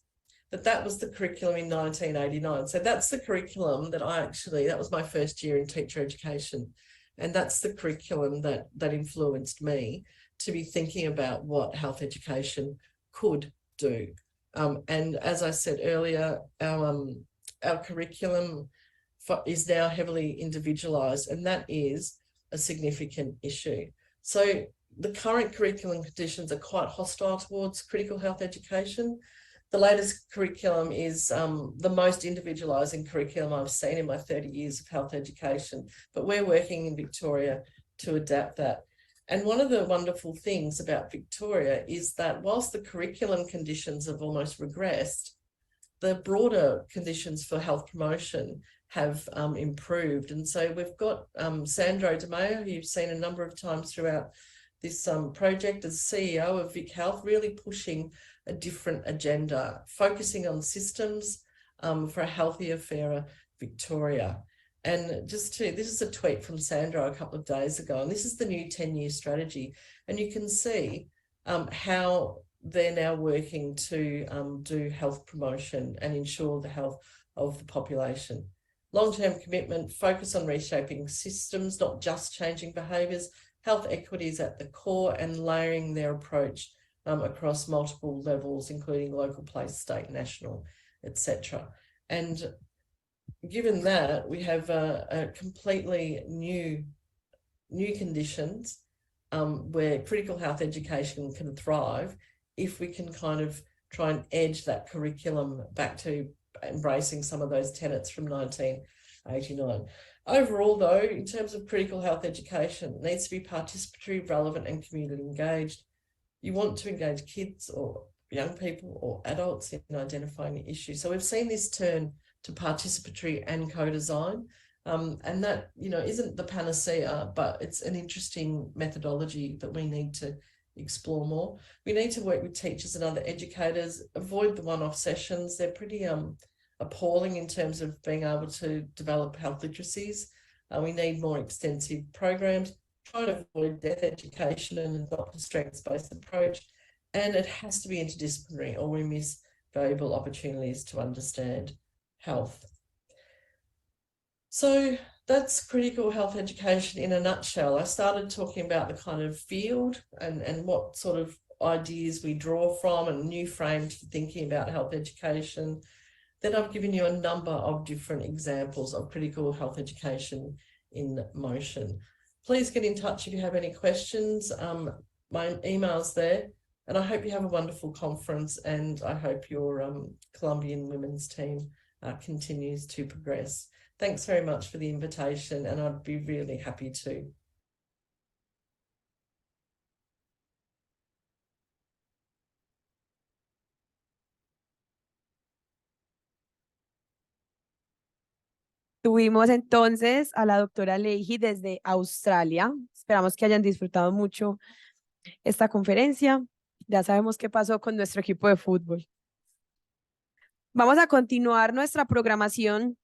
that was the curriculum in 1989. So that's the curriculum that that was my first year in teacher education. And that's the curriculum that influenced me to be thinking about what health education could do. And as I said earlier, our curriculum is now heavily individualised, and that is a significant issue. So the current curriculum conditions are quite hostile towards critical health education. The latest curriculum is the most individualising curriculum I've seen in my 30 years of health education, but we're working in Victoria to adapt that. And one of the wonderful things about Victoria is that whilst the curriculum conditions have almost regressed, the broader conditions for health promotion have improved. And so we've got Sandro De Mayo, who you've seen a number of times throughout this project as CEO of Vic Health, really pushing a different agenda, focusing on systems for a healthier, fairer Victoria. And this is a tweet from Sandro a couple of days ago, and this is the new 10-year strategy. And you can see how they're now working to do health promotion and ensure the health of the population. Long-term commitment, focus on reshaping systems, not just changing behaviours. Health equity is at the core, and layering their approach across multiple levels, including local, place, state, national, etc. And given that, we have a completely new conditions where critical health education can thrive if we can kind of try and edge that curriculum back to embracing some of those tenets from 1989. Overall, though, in terms of critical health education, it needs to be participatory, relevant, and community engaged. You want to engage kids or young people or adults in identifying the issue. So we've seen this turn to participatory and co-design. And that, isn't the panacea, but it's an interesting methodology that we need to explore more. We need to work with teachers and other educators, avoid the one-off sessions. They're pretty appalling in terms of being able to develop health literacies. We need more extensive programs, try to avoid death education and adopt a strengths-based approach. And it has to be interdisciplinary, or we miss valuable opportunities to understand health. So that's critical health education in a nutshell. I started talking about the kind of field and what sort of ideas we draw from and new frames for thinking about health education. Then I've given you a number of different examples of critical health education in motion. Please get in touch if you have any questions. My email's there, and I hope you have a wonderful conference, and I hope your Colombian women's team continues to progress. Thanks very much for the invitation, and I'd be really happy to. Tuvimos entonces a la doctora Leahy desde Australia. Esperamos que hayan disfrutado mucho esta conferencia. Ya sabemos qué pasó con nuestro equipo de fútbol. Vamos a continuar nuestra programación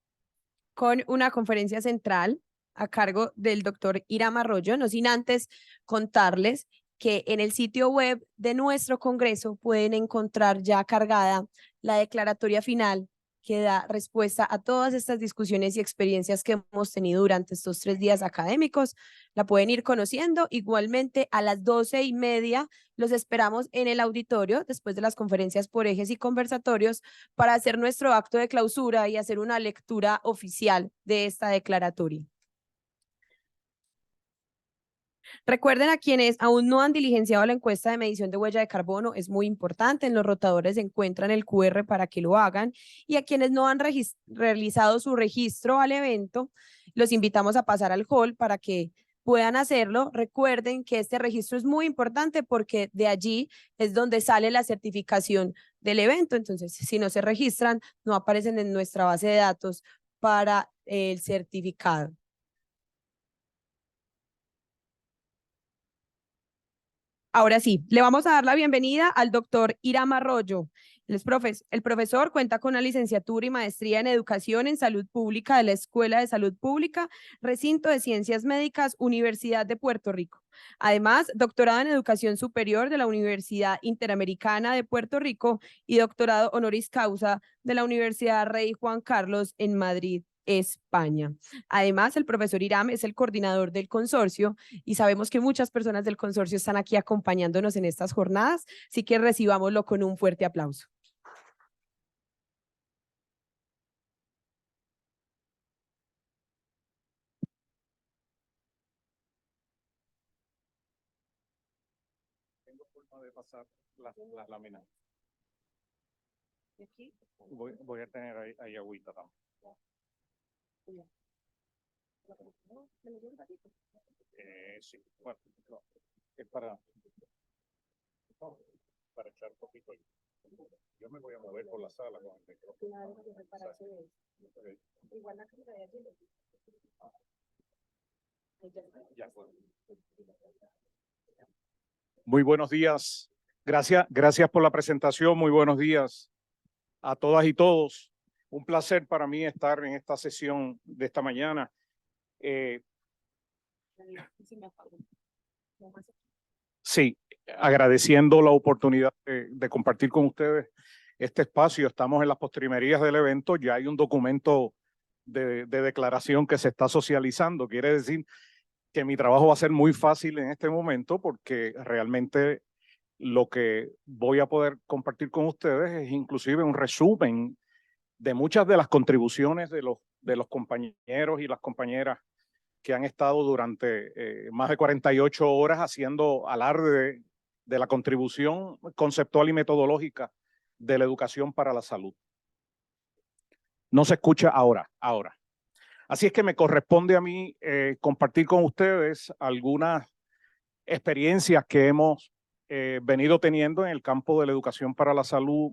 con una conferencia central a cargo del doctor Hiram Arroyo, no sin antes contarles que en el sitio web de nuestro congreso pueden encontrar ya cargada la declaratoria final que da respuesta a todas estas discusiones y experiencias que hemos tenido durante estos 3 días académicos. La pueden ir conociendo. Igualmente, a las 12:30 los esperamos en el auditorio, después de las conferencias por ejes y conversatorios, para hacer nuestro acto de clausura y hacer una lectura oficial de esta declaratoria. Recuerden, a quienes aún no han diligenciado la encuesta de medición de huella de carbono, es muy importante. En los rotadores se encuentran el QR para que lo hagan. Y a quienes no han realizado su registro al evento, los invitamos a pasar al hall para que puedan hacerlo. Recuerden que este registro es muy importante porque de allí es donde sale la certificación del evento. Entonces, si no se registran, no aparecen en nuestra base de datos para el certificado. Ahora sí, le vamos a dar la bienvenida al doctor Hiram Arroyo. El profesor cuenta con una licenciatura y maestría en Educación en Salud Pública de la Escuela de Salud Pública, Recinto de Ciencias Médicas, Universidad de Puerto Rico. Además, doctorado en Educación Superior de la Universidad Interamericana de Puerto Rico y doctorado honoris causa de la Universidad Rey Juan Carlos en Madrid, España. Además, el profesor Hiram es el coordinador del consorcio y sabemos que muchas personas del consorcio están aquí acompañándonos en estas jornadas, así que recibámoslo con un fuerte aplauso. Tengo forma de pasar las láminas. Voy a tener ahí agüita también. Sí, bueno, no, es para echar poquito. Yo me voy a mover por la sala con el micrófono. Igual la cámara de allí. Ya fue. Muy buenos días. Gracias por la presentación. Muy buenos días a todas y todos. Un placer para mí estar en esta sesión de esta mañana. Sí, agradeciendo la oportunidad de compartir con ustedes este espacio. Estamos en las postrimerías del evento, ya hay un documento de declaración que se está socializando. Quiere decir que mi trabajo va a ser muy fácil en este momento porque realmente lo que voy a poder compartir con ustedes es inclusive un resumen de muchas de las contribuciones de los compañeros y las compañeras que han estado durante más de 48 horas haciendo alarde de la contribución conceptual y metodológica de la educación para la salud. No se escucha ahora. Así es que me corresponde a mí compartir con ustedes algunas experiencias que hemos venido teniendo en el campo de la educación para la salud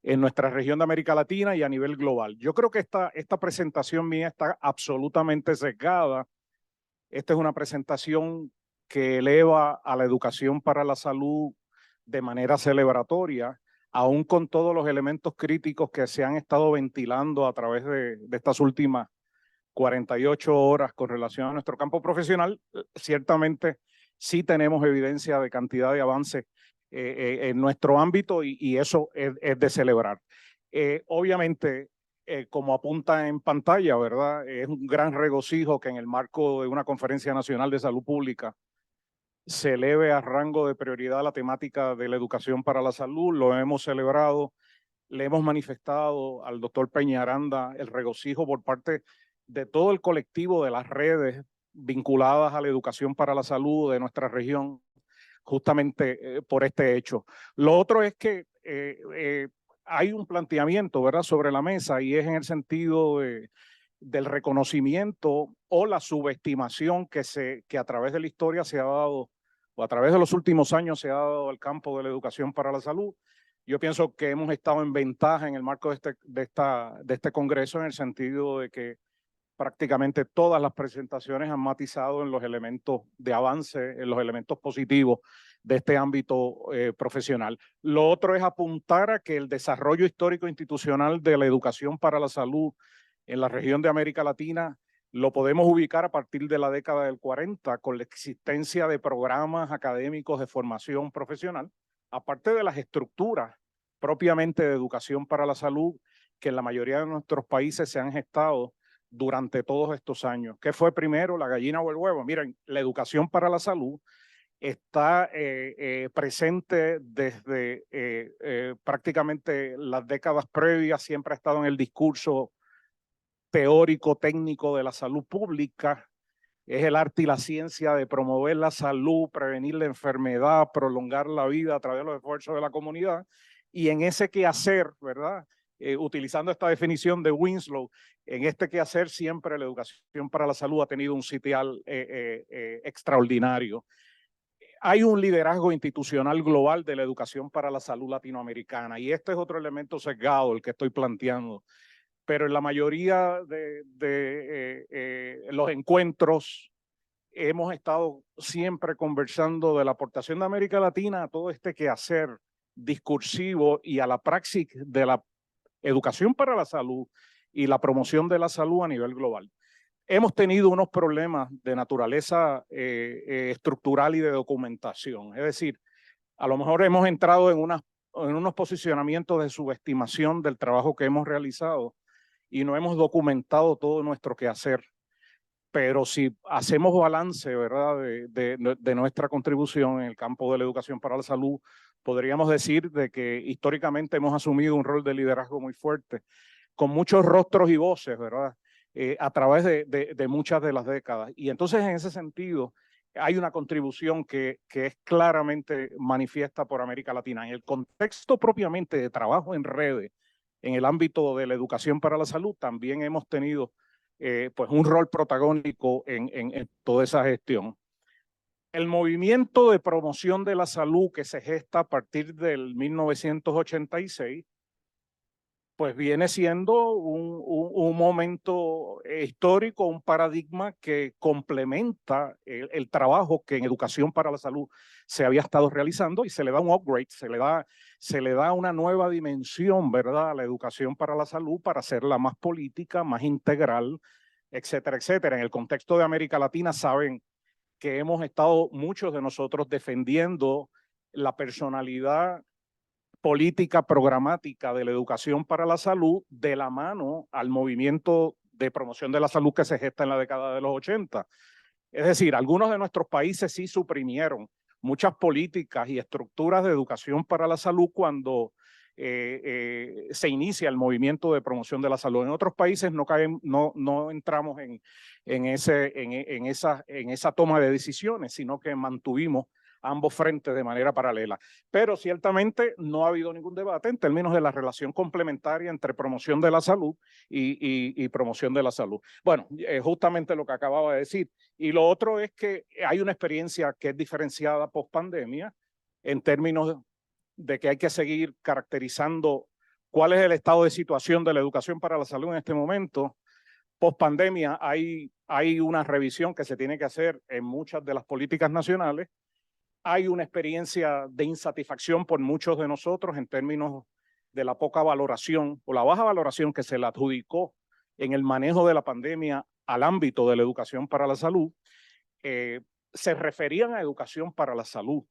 en nuestra región de América Latina y a nivel global. Yo creo que esta presentación mía está absolutamente sesgada. Esta es una presentación que eleva a la educación para la salud de manera celebratoria, aún con todos los elementos críticos que se han estado ventilando a través de estas últimas 48 horas con relación a nuestro campo profesional. Ciertamente sí tenemos evidencia de cantidad de avances en nuestro ámbito y eso es de celebrar. Obviamente, como apunta en pantalla, ¿verdad? Es un gran regocijo que en el marco de una Conferencia Nacional de Salud Pública se eleve a rango de prioridad la temática de la educación para la salud. Lo hemos celebrado, le hemos manifestado al doctor Peñaranda el regocijo por parte de todo el colectivo de las redes vinculadas a la educación para la salud de nuestra región, justamente por este hecho. Lo otro es que hay un planteamiento, ¿verdad?, sobre la mesa y es en el sentido del reconocimiento o la subestimación que a través de la historia se ha dado, o a través de los últimos años se ha dado al campo de la educación para la salud. Yo pienso que hemos estado en ventaja en el marco de este congreso en el sentido de que prácticamente todas las presentaciones han matizado en los elementos de avance, en los elementos positivos de este ámbito profesional. Lo otro es apuntar a que el desarrollo histórico institucional de la educación para la salud en la región de América Latina lo podemos ubicar a partir de la década del 40 con la existencia de programas académicos de formación profesional, aparte de las estructuras propiamente de educación para la salud que en la mayoría de nuestros países se han gestado durante todos estos años. ¿Qué fue primero, la gallina o el huevo? Miren, la educación para la salud está presente desde prácticamente las décadas previas, siempre ha estado en el discurso teórico, técnico de la salud pública. Es el arte y la ciencia de promover la salud, prevenir la enfermedad, prolongar la vida a través de los esfuerzos de la comunidad. Y en ese quehacer, ¿verdad?, utilizando esta definición de Winslow, en este quehacer siempre la educación para la salud ha tenido un sitial extraordinario. Hay un liderazgo institucional global de la educación para la salud latinoamericana y este es otro elemento sesgado, el que estoy planteando. Pero en la mayoría de los encuentros hemos estado siempre conversando de la aportación de América Latina a todo este quehacer discursivo y a la praxis de la educación para la salud y la promoción de la salud a nivel global. Hemos tenido unos problemas de naturaleza estructural y de documentación. Es decir, a lo mejor hemos entrado en unos posicionamientos de subestimación del trabajo que hemos realizado y no hemos documentado todo nuestro quehacer. Pero si hacemos balance, ¿verdad?, de nuestra contribución en el campo de la educación para la salud, podríamos decir de que históricamente hemos asumido un rol de liderazgo muy fuerte, con muchos rostros y voces, ¿verdad?, a través de muchas de las décadas. Y entonces, en ese sentido, hay una contribución que es claramente manifiesta por América Latina. En el contexto propiamente de trabajo en redes, en el ámbito de la educación para la salud, también hemos tenido pues un rol protagónico en toda esa gestión. El movimiento de promoción de la salud que se gesta a partir del 1986, pues viene siendo un momento histórico, un paradigma que complementa el trabajo que en educación para la salud se había estado realizando y se le da un upgrade, se le da una nueva dimensión, ¿verdad?, a la educación para la salud para hacerla más política, más integral, etcétera, etcétera. En el contexto de América Latina saben que hemos estado muchos de nosotros defendiendo la personalidad política programática de la educación para la salud de la mano al movimiento de promoción de la salud que se gesta en la década de los 80. Es decir, algunos de nuestros países sí suprimieron muchas políticas y estructuras de educación para la salud cuando se inicia el movimiento de promoción de la salud. En otros países no entramos en esa toma de decisiones, sino que mantuvimos ambos frentes de manera paralela. Pero ciertamente no ha habido ningún debate en términos de la relación complementaria entre promoción de la salud y promoción de la salud. Bueno, justamente lo que acababa de decir. Y lo otro es que hay una experiencia que es diferenciada post pandemia en términos de que hay que seguir caracterizando cuál es el estado de situación de la educación para la salud en este momento. Post pandemia hay una revisión que se tiene que hacer en muchas de las políticas nacionales. Hay una experiencia de insatisfacción por muchos de nosotros en términos de la poca valoración o la baja valoración que se le adjudicó en el manejo de la pandemia al ámbito de la educación para la salud. Se referían a educación para la salud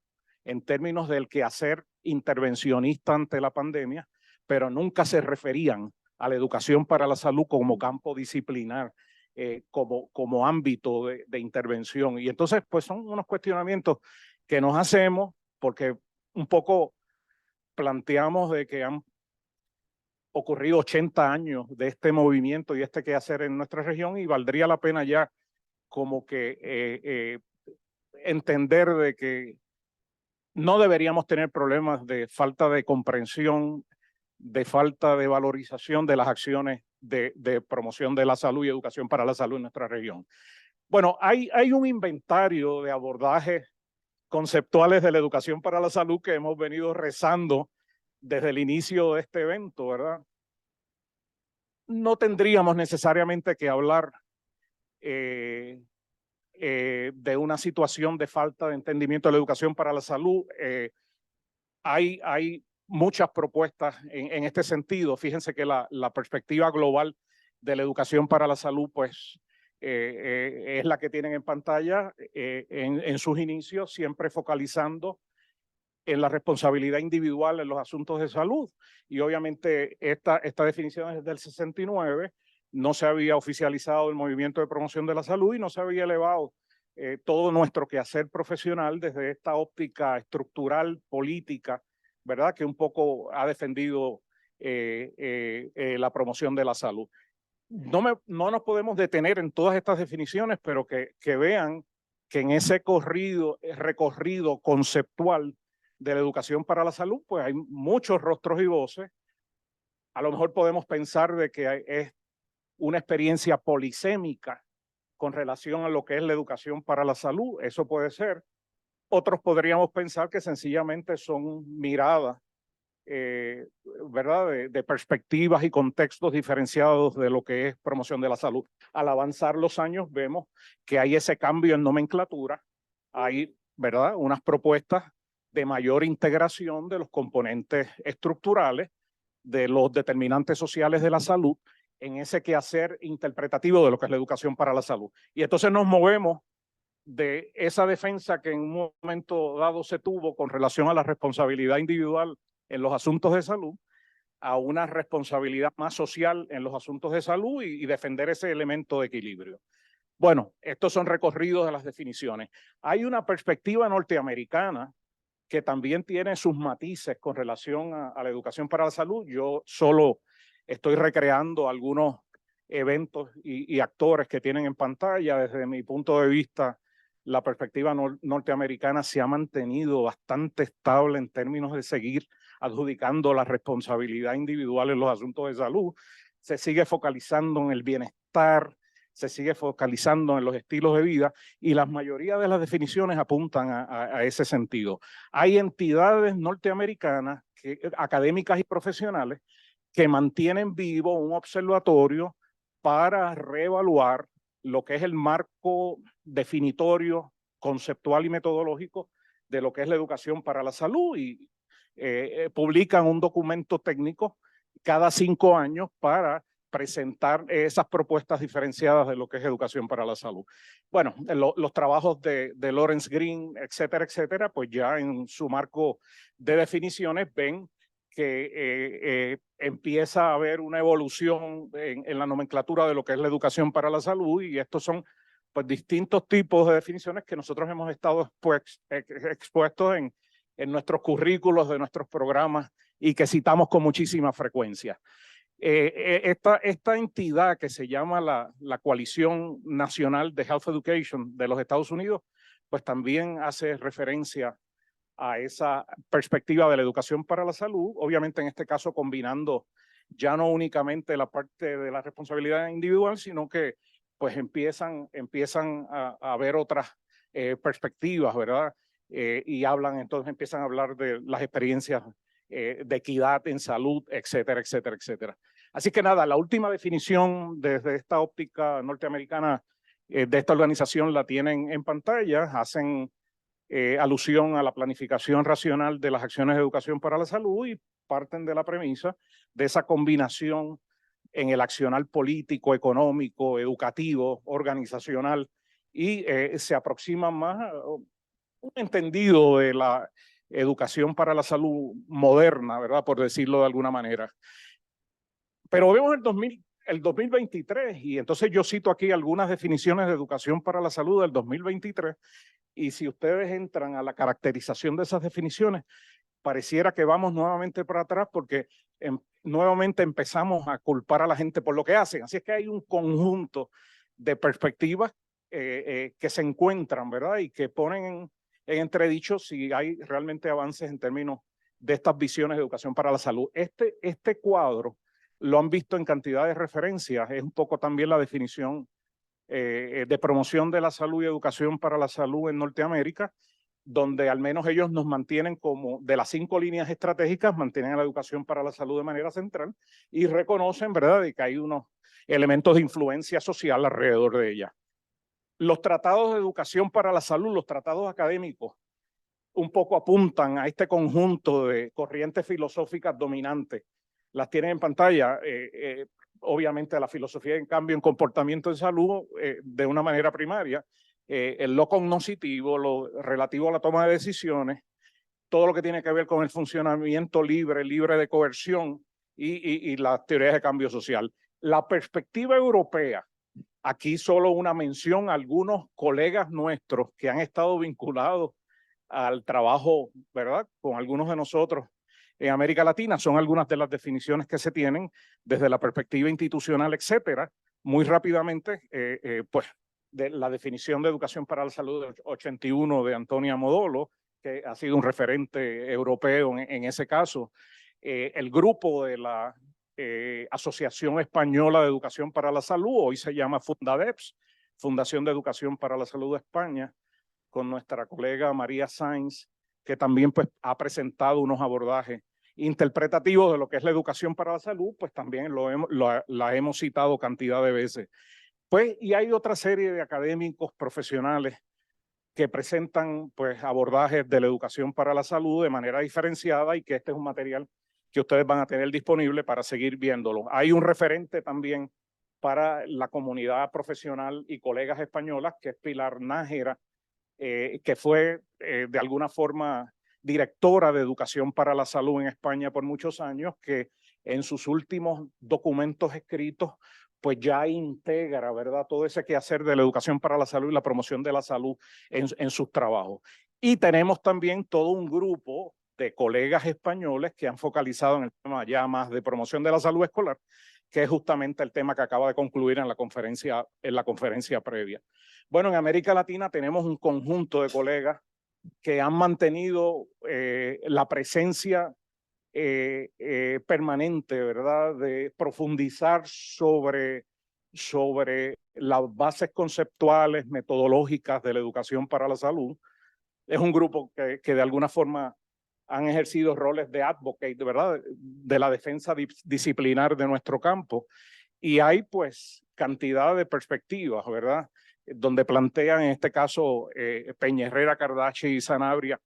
en términos del quehacer intervencionista ante la pandemia, pero nunca se referían a la educación para la salud como campo disciplinar, como ámbito de intervención. Y entonces, pues son unos cuestionamientos que nos hacemos porque un poco planteamos de que han ocurrido 80 años de este movimiento y este quehacer en nuestra región y valdría la pena ya como que entender de que no deberíamos tener problemas de falta de comprensión, de falta de valorización de las acciones de promoción de la salud y educación para la salud en nuestra región. Bueno, hay un inventario de abordajes conceptuales de la educación para la salud que hemos venido rezando desde el inicio de este evento, ¿verdad? No tendríamos necesariamente que hablar de una situación de falta de entendimiento de la educación para la salud. Hay muchas propuestas en este sentido. Fíjense que la perspectiva global de la educación para la salud, pues, es la que tienen en pantalla en sus inicios, siempre focalizando en la responsabilidad individual en los asuntos de salud. Y obviamente esta definición es del 69, no se había oficializado el movimiento de promoción de la salud y no se había elevado todo nuestro quehacer profesional desde esta óptica estructural, política, ¿verdad? Que un poco ha defendido la promoción de la salud. No nos podemos detener en todas estas definiciones, pero que vean que en ese recorrido conceptual de la educación para la salud, pues hay muchos rostros y voces. A lo mejor podemos pensar de que es una experiencia polisémica con relación a lo que es la educación para la salud. Eso puede ser. Otros podríamos pensar que sencillamente son miradas, ¿verdad? De perspectivas y contextos diferenciados de lo que es promoción de la salud. Al avanzar los años vemos que hay ese cambio en nomenclatura, hay, ¿verdad?, unas propuestas de mayor integración de los componentes estructurales, de los determinantes sociales de la salud, en ese quehacer interpretativo de lo que es la educación para la salud. Y entonces nos movemos de esa defensa que en un momento dado se tuvo con relación a la responsabilidad individual en los asuntos de salud, a una responsabilidad más social en los asuntos de salud y defender ese elemento de equilibrio. Bueno, estos son recorridos de las definiciones. Hay una perspectiva norteamericana que también tiene sus matices con relación a la educación para la salud. Yo solo estoy recreando algunos eventos y actores que tienen en pantalla. Desde mi punto de vista, la perspectiva norteamericana se ha mantenido bastante estable en términos de seguir adjudicando la responsabilidad individual en los asuntos de salud. Se sigue focalizando en el bienestar, se sigue focalizando en los estilos de vida y la mayoría de las definiciones apuntan a ese sentido. Hay entidades norteamericanas, académicas y profesionales, que mantienen vivo un observatorio para reevaluar lo que es el marco definitorio, conceptual y metodológico de lo que es la educación para la salud y publican un documento técnico cada 5 años para presentar esas propuestas diferenciadas de lo que es educación para la salud. Bueno, los trabajos de Lawrence Green, etcétera, etcétera, pues ya en su marco de definiciones ven que empieza a haber una evolución en la nomenclatura de lo que es la educación para la salud, y estos son pues distintos tipos de definiciones que nosotros hemos estado expuestos en nuestros currículos de nuestros programas y que citamos con muchísima frecuencia. Esta entidad que se llama la Coalición Nacional de Health Education de los Estados Unidos, pues también hace referencia a esa perspectiva de la educación para la salud, obviamente en este caso combinando ya no únicamente la parte de la responsabilidad individual, sino que pues empiezan a ver otras perspectivas, ¿verdad? Y entonces empiezan a hablar de las experiencias de equidad en salud, etcétera, etcétera, etcétera. Así que nada, la última definición desde esta óptica norteamericana de esta organización la tienen en pantalla, hacen alusión a la planificación racional de las acciones de educación para la salud y parten de la premisa de esa combinación en el accionar político, económico, educativo, organizacional, y se aproximan más a un entendido de la educación para la salud moderna, ¿verdad? Por decirlo de alguna manera. Pero vemos el 2023, y entonces yo cito aquí algunas definiciones de educación para la salud del 2023, y si ustedes entran a la caracterización de esas definiciones, pareciera que vamos nuevamente para atrás porque nuevamente empezamos a culpar a la gente por lo que hacen. Así es que hay un conjunto de perspectivas que se encuentran, ¿verdad? Y que ponen en entredicho si hay realmente avances en términos de estas visiones de educación para la salud. Este cuadro lo han visto en cantidad de referencias, es un poco también la definición de promoción de la salud y educación para la salud en Norteamérica, donde al menos ellos nos mantienen como de las 5 líneas estratégicas, mantienen a la educación para la salud de manera central y reconocen, ¿verdad?, de que hay unos elementos de influencia social alrededor de ella. Los tratados de educación para la salud, los tratados académicos, un poco apuntan a este conjunto de corrientes filosóficas dominantes. Las tienen en pantalla. Obviamente la filosofía en cambio en comportamiento en salud de una manera primaria, lo cognoscitivo, lo relativo a la toma de decisiones, todo lo que tiene que ver con el funcionamiento libre de coerción y las teorías de cambio social. La perspectiva europea, aquí solo una mención a algunos colegas nuestros que han estado vinculados al trabajo, ¿verdad?, con algunos de nosotros en América Latina, son algunas de las definiciones que se tienen desde la perspectiva institucional, etcétera. Muy rápidamente, pues, de la definición de educación para la salud del 81 de Antonia Modolo, que ha sido un referente europeo en ese caso. El grupo de la Asociación Española de Educación para la Salud, hoy se llama Fundadeps, Fundación de Educación para la Salud de España, con nuestra colega María Sainz, que también pues, ha presentado unos abordajes interpretativos de lo que es la educación para la salud, pues también la hemos citado cantidad de veces. Pues, y hay otra serie de académicos profesionales que presentan pues, abordajes de la educación para la salud de manera diferenciada, y que este es un material que ustedes van a tener disponible para seguir viéndolo. Hay un referente también para la comunidad profesional y colegas españolas, que es Pilar Nájera, que fue de alguna forma directora de Educación para la Salud en España por muchos años, que en sus últimos documentos escritos pues ya integra, ¿verdad?, todo ese quehacer de la educación para la salud y la promoción de la salud en sus trabajos. Y tenemos también todo un grupo de colegas españoles que han focalizado en el tema ya más de promoción de la salud escolar, que es justamente el tema que acaba de concluir en la conferencia previa. Bueno, en América Latina tenemos un conjunto de colegas que han mantenido la presencia permanente, ¿verdad?, de profundizar sobre las bases conceptuales, metodológicas de la educación para la salud. Es un grupo que de alguna forma han ejercido roles de advocate, ¿verdad?, de la defensa disciplinar de nuestro campo. Y hay pues cantidad de perspectivas, ¿verdad?, donde plantean en este caso Peña Herrera, Cardache y Sanabria,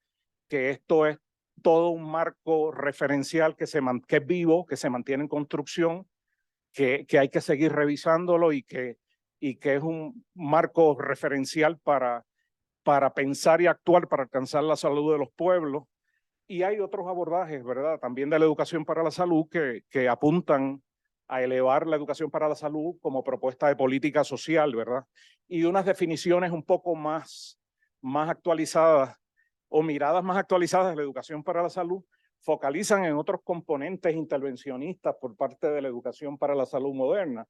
que esto es todo un marco referencial que es vivo, que se mantiene en construcción, que hay que seguir revisándolo y que es un marco referencial para pensar y actuar para alcanzar la salud de los pueblos. Y hay otros abordajes, ¿verdad? También de la educación para la salud que apuntan a elevar la educación para la salud como propuesta de política social, ¿verdad? Y unas definiciones un poco más actualizadas o miradas más actualizadas de la educación para la salud focalizan en otros componentes intervencionistas por parte de la educación para la salud moderna.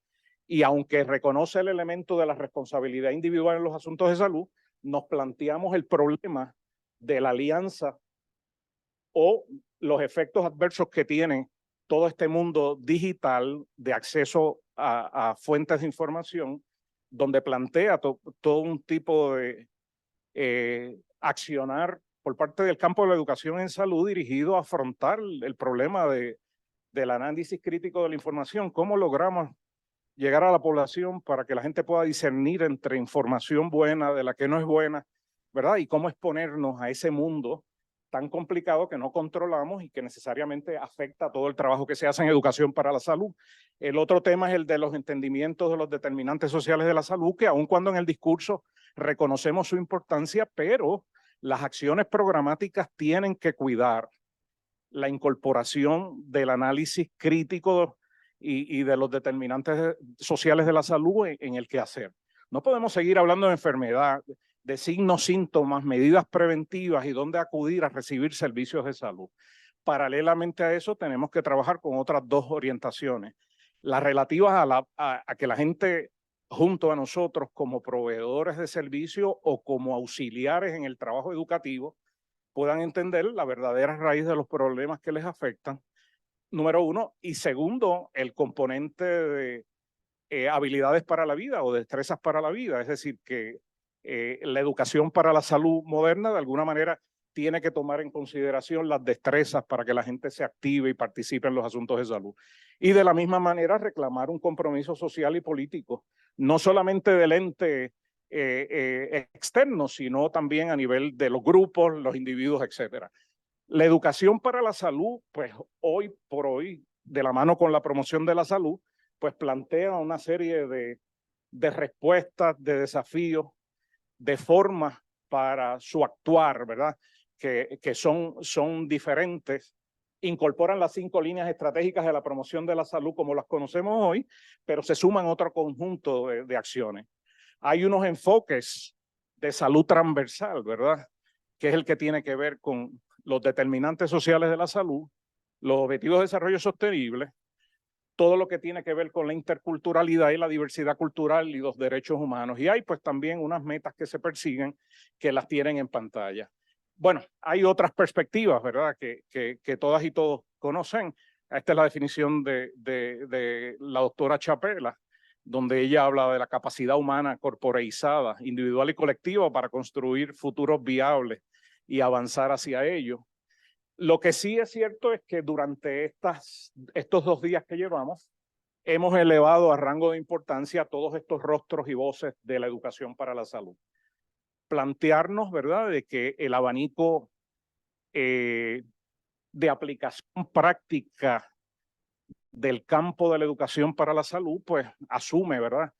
Y aunque reconoce el elemento de la responsabilidad individual en los asuntos de salud, nos planteamos el problema de la alianza o los efectos adversos que tiene todo este mundo digital de acceso a fuentes de información, donde plantea todo un tipo de accionar por parte del campo de la educación en salud dirigido a afrontar el problema del análisis crítico de la información. ¿Cómo logramos llegar a la población para que la gente pueda discernir entre información buena de la que no es buena, ¿verdad? Y cómo exponernos a ese mundo tan complicado que no controlamos y que necesariamente afecta todo el trabajo que se hace en educación para la salud. El otro tema es el de los entendimientos de los determinantes sociales de la salud, que aun cuando en el discurso reconocemos su importancia, pero las acciones programáticas tienen que cuidar la incorporación del análisis crítico y de los determinantes sociales de la salud en el quehacer. No podemos seguir hablando de enfermedad, de signos, síntomas, medidas preventivas y dónde acudir a recibir servicios de salud. Paralelamente a eso, tenemos que trabajar con otras dos orientaciones. Las relativas a que la gente junto a nosotros como proveedores de servicios o como auxiliares en el trabajo educativo puedan entender la verdadera raíz de los problemas que les afectan, número uno. Y segundo, el componente de habilidades para la vida o destrezas para la vida. Es decir, que la educación para la salud moderna de alguna manera tiene que tomar en consideración las destrezas para que la gente se active y participe en los asuntos de salud. Y de la misma manera reclamar un compromiso social y político, no solamente del ente externo, sino también a nivel de los grupos, los individuos, etcétera. La educación para la salud, pues hoy por hoy, de la mano con la promoción de la salud, pues plantea una serie de respuestas, de desafíos, de formas para su actuar, ¿verdad? Que son diferentes, incorporan las 5 líneas estratégicas de la promoción de la salud como las conocemos hoy, pero se suman otro conjunto de acciones. Hay unos enfoques de salud transversal, ¿verdad? Que es el que tiene que ver con los determinantes sociales de la salud, los objetivos de desarrollo sostenible, todo lo que tiene que ver con la interculturalidad y la diversidad cultural y los derechos humanos. Y hay pues también unas metas que se persiguen que las tienen en pantalla. Bueno, hay otras perspectivas, ¿verdad? Que todas y todos conocen. Esta es la definición de la doctora Chapela, donde ella habla de la capacidad humana corporeizada, individual y colectiva para construir futuros viables y avanzar hacia ello. Lo que sí es cierto es que durante estos 2 días que llevamos, hemos elevado a rango de importancia todos estos rostros y voces de la educación para la salud. Plantearnos, ¿verdad?, de que el abanico de aplicación práctica del campo de la educación para la salud, pues asume, ¿verdad?,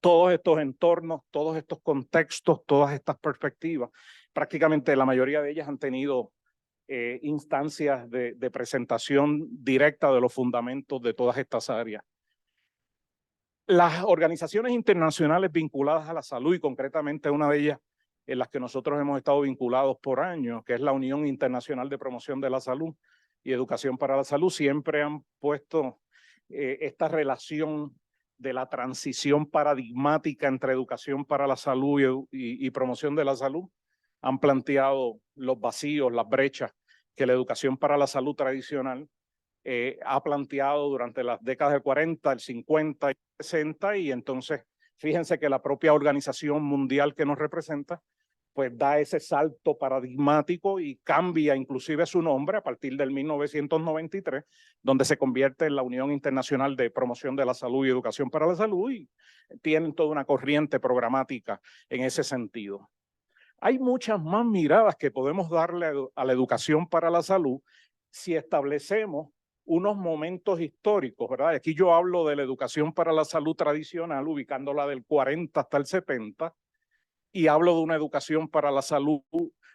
todos estos entornos, todos estos contextos, todas estas perspectivas. Prácticamente la mayoría de ellas han tenido instancias de presentación directa de los fundamentos de todas estas áreas. Las organizaciones internacionales vinculadas a la salud, y concretamente una de ellas en las que nosotros hemos estado vinculados por años, que es la Unión Internacional de Promoción de la Salud y Educación para la Salud, siempre han puesto esta relación de la transición paradigmática entre educación para la salud y promoción de la salud. Han planteado los vacíos, las brechas que la educación para la salud tradicional ha planteado durante las décadas del 40, el 50 y el 60, y entonces fíjense que la propia organización mundial que nos representa pues da ese salto paradigmático y cambia inclusive su nombre a partir del 1993, donde se convierte en la Unión Internacional de Promoción de la Salud y Educación para la Salud, y tienen toda una corriente programática en ese sentido. Hay muchas más miradas que podemos darle a la educación para la salud si establecemos unos momentos históricos, ¿verdad? Aquí yo hablo de la educación para la salud tradicional, ubicándola del 40 hasta el 70, y hablo de una educación para la salud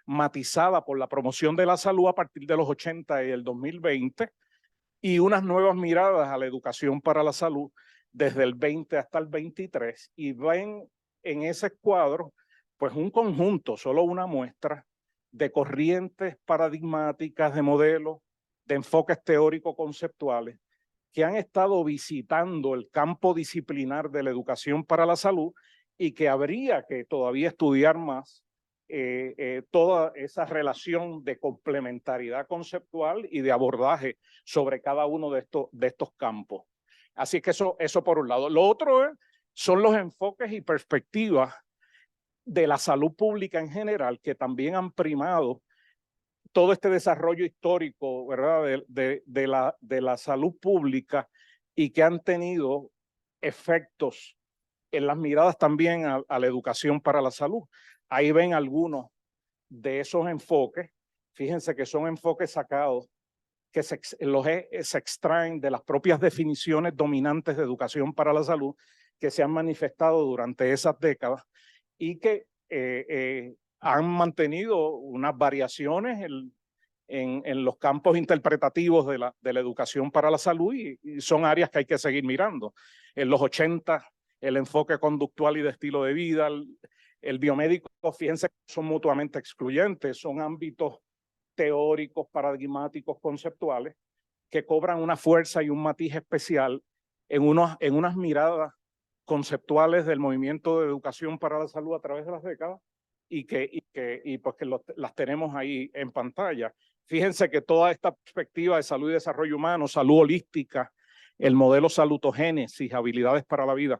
matizada por la promoción de la salud a partir de los 80 y el 2020, y unas nuevas miradas a la educación para la salud desde el 20 hasta el 23, y ven en ese cuadro pues un conjunto, solo una muestra, de corrientes paradigmáticas, de modelos, de enfoques teórico-conceptuales que han estado visitando el campo disciplinar de la educación para la salud y que habría que todavía estudiar más toda esa relación de complementariedad conceptual y de abordaje sobre cada uno de estos campos. Así que eso por un lado. Lo otro son los enfoques y perspectivas de la salud pública en general, que también han primado todo este desarrollo histórico, ¿verdad? de la salud pública, y que han tenido efectos en las miradas también a la educación para la salud. Ahí ven algunos de esos enfoques. Fíjense que son enfoques sacados que se extraen de las propias definiciones dominantes de educación para la salud que se han manifestado durante esas décadas y que han mantenido unas variaciones en los campos interpretativos de la educación para la salud, y son áreas que hay que seguir mirando. En los 80, el enfoque conductual y de estilo de vida, el biomédico, fíjense que son mutuamente excluyentes, son ámbitos teóricos, paradigmáticos, conceptuales, que cobran una fuerza y un matiz especial en unas miradas conceptuales del movimiento de educación para la salud a través de las décadas, y pues que las tenemos ahí en pantalla. Fíjense que toda esta perspectiva de salud y desarrollo humano, salud holística, el modelo salutogénesis, habilidades para la vida,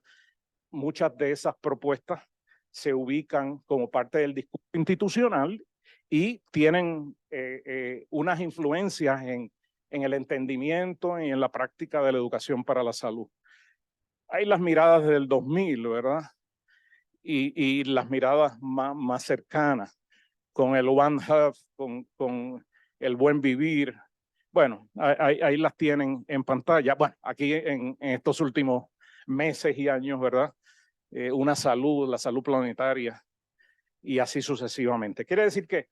muchas de esas propuestas se ubican como parte del discurso institucional y tienen unas influencias en el entendimiento y en la práctica de la educación para la salud. Hay las miradas del 2000, ¿verdad? Y las miradas más cercanas, con el One Health, con el buen vivir. Bueno, ahí las tienen en pantalla. Bueno, aquí en estos últimos meses y años, ¿verdad? La salud planetaria, y así sucesivamente. Quiere decir que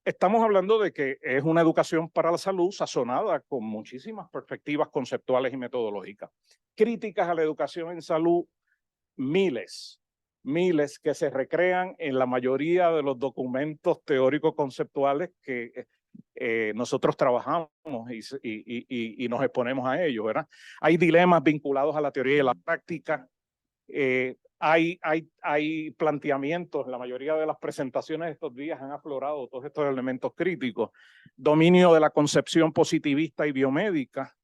estamos hablando de que es una educación para la salud sazonada con muchísimas perspectivas conceptuales y metodológicas. Críticas a la educación en salud, miles que se recrean en la mayoría de los documentos teóricos conceptuales que nosotros trabajamos y nos exponemos a ellos, ¿verdad? Hay dilemas vinculados a la teoría y la práctica. Hay planteamientos, la mayoría de las presentaciones de estos días han aflorado todos estos elementos críticos. Dominio de la concepción positivista y biomédica.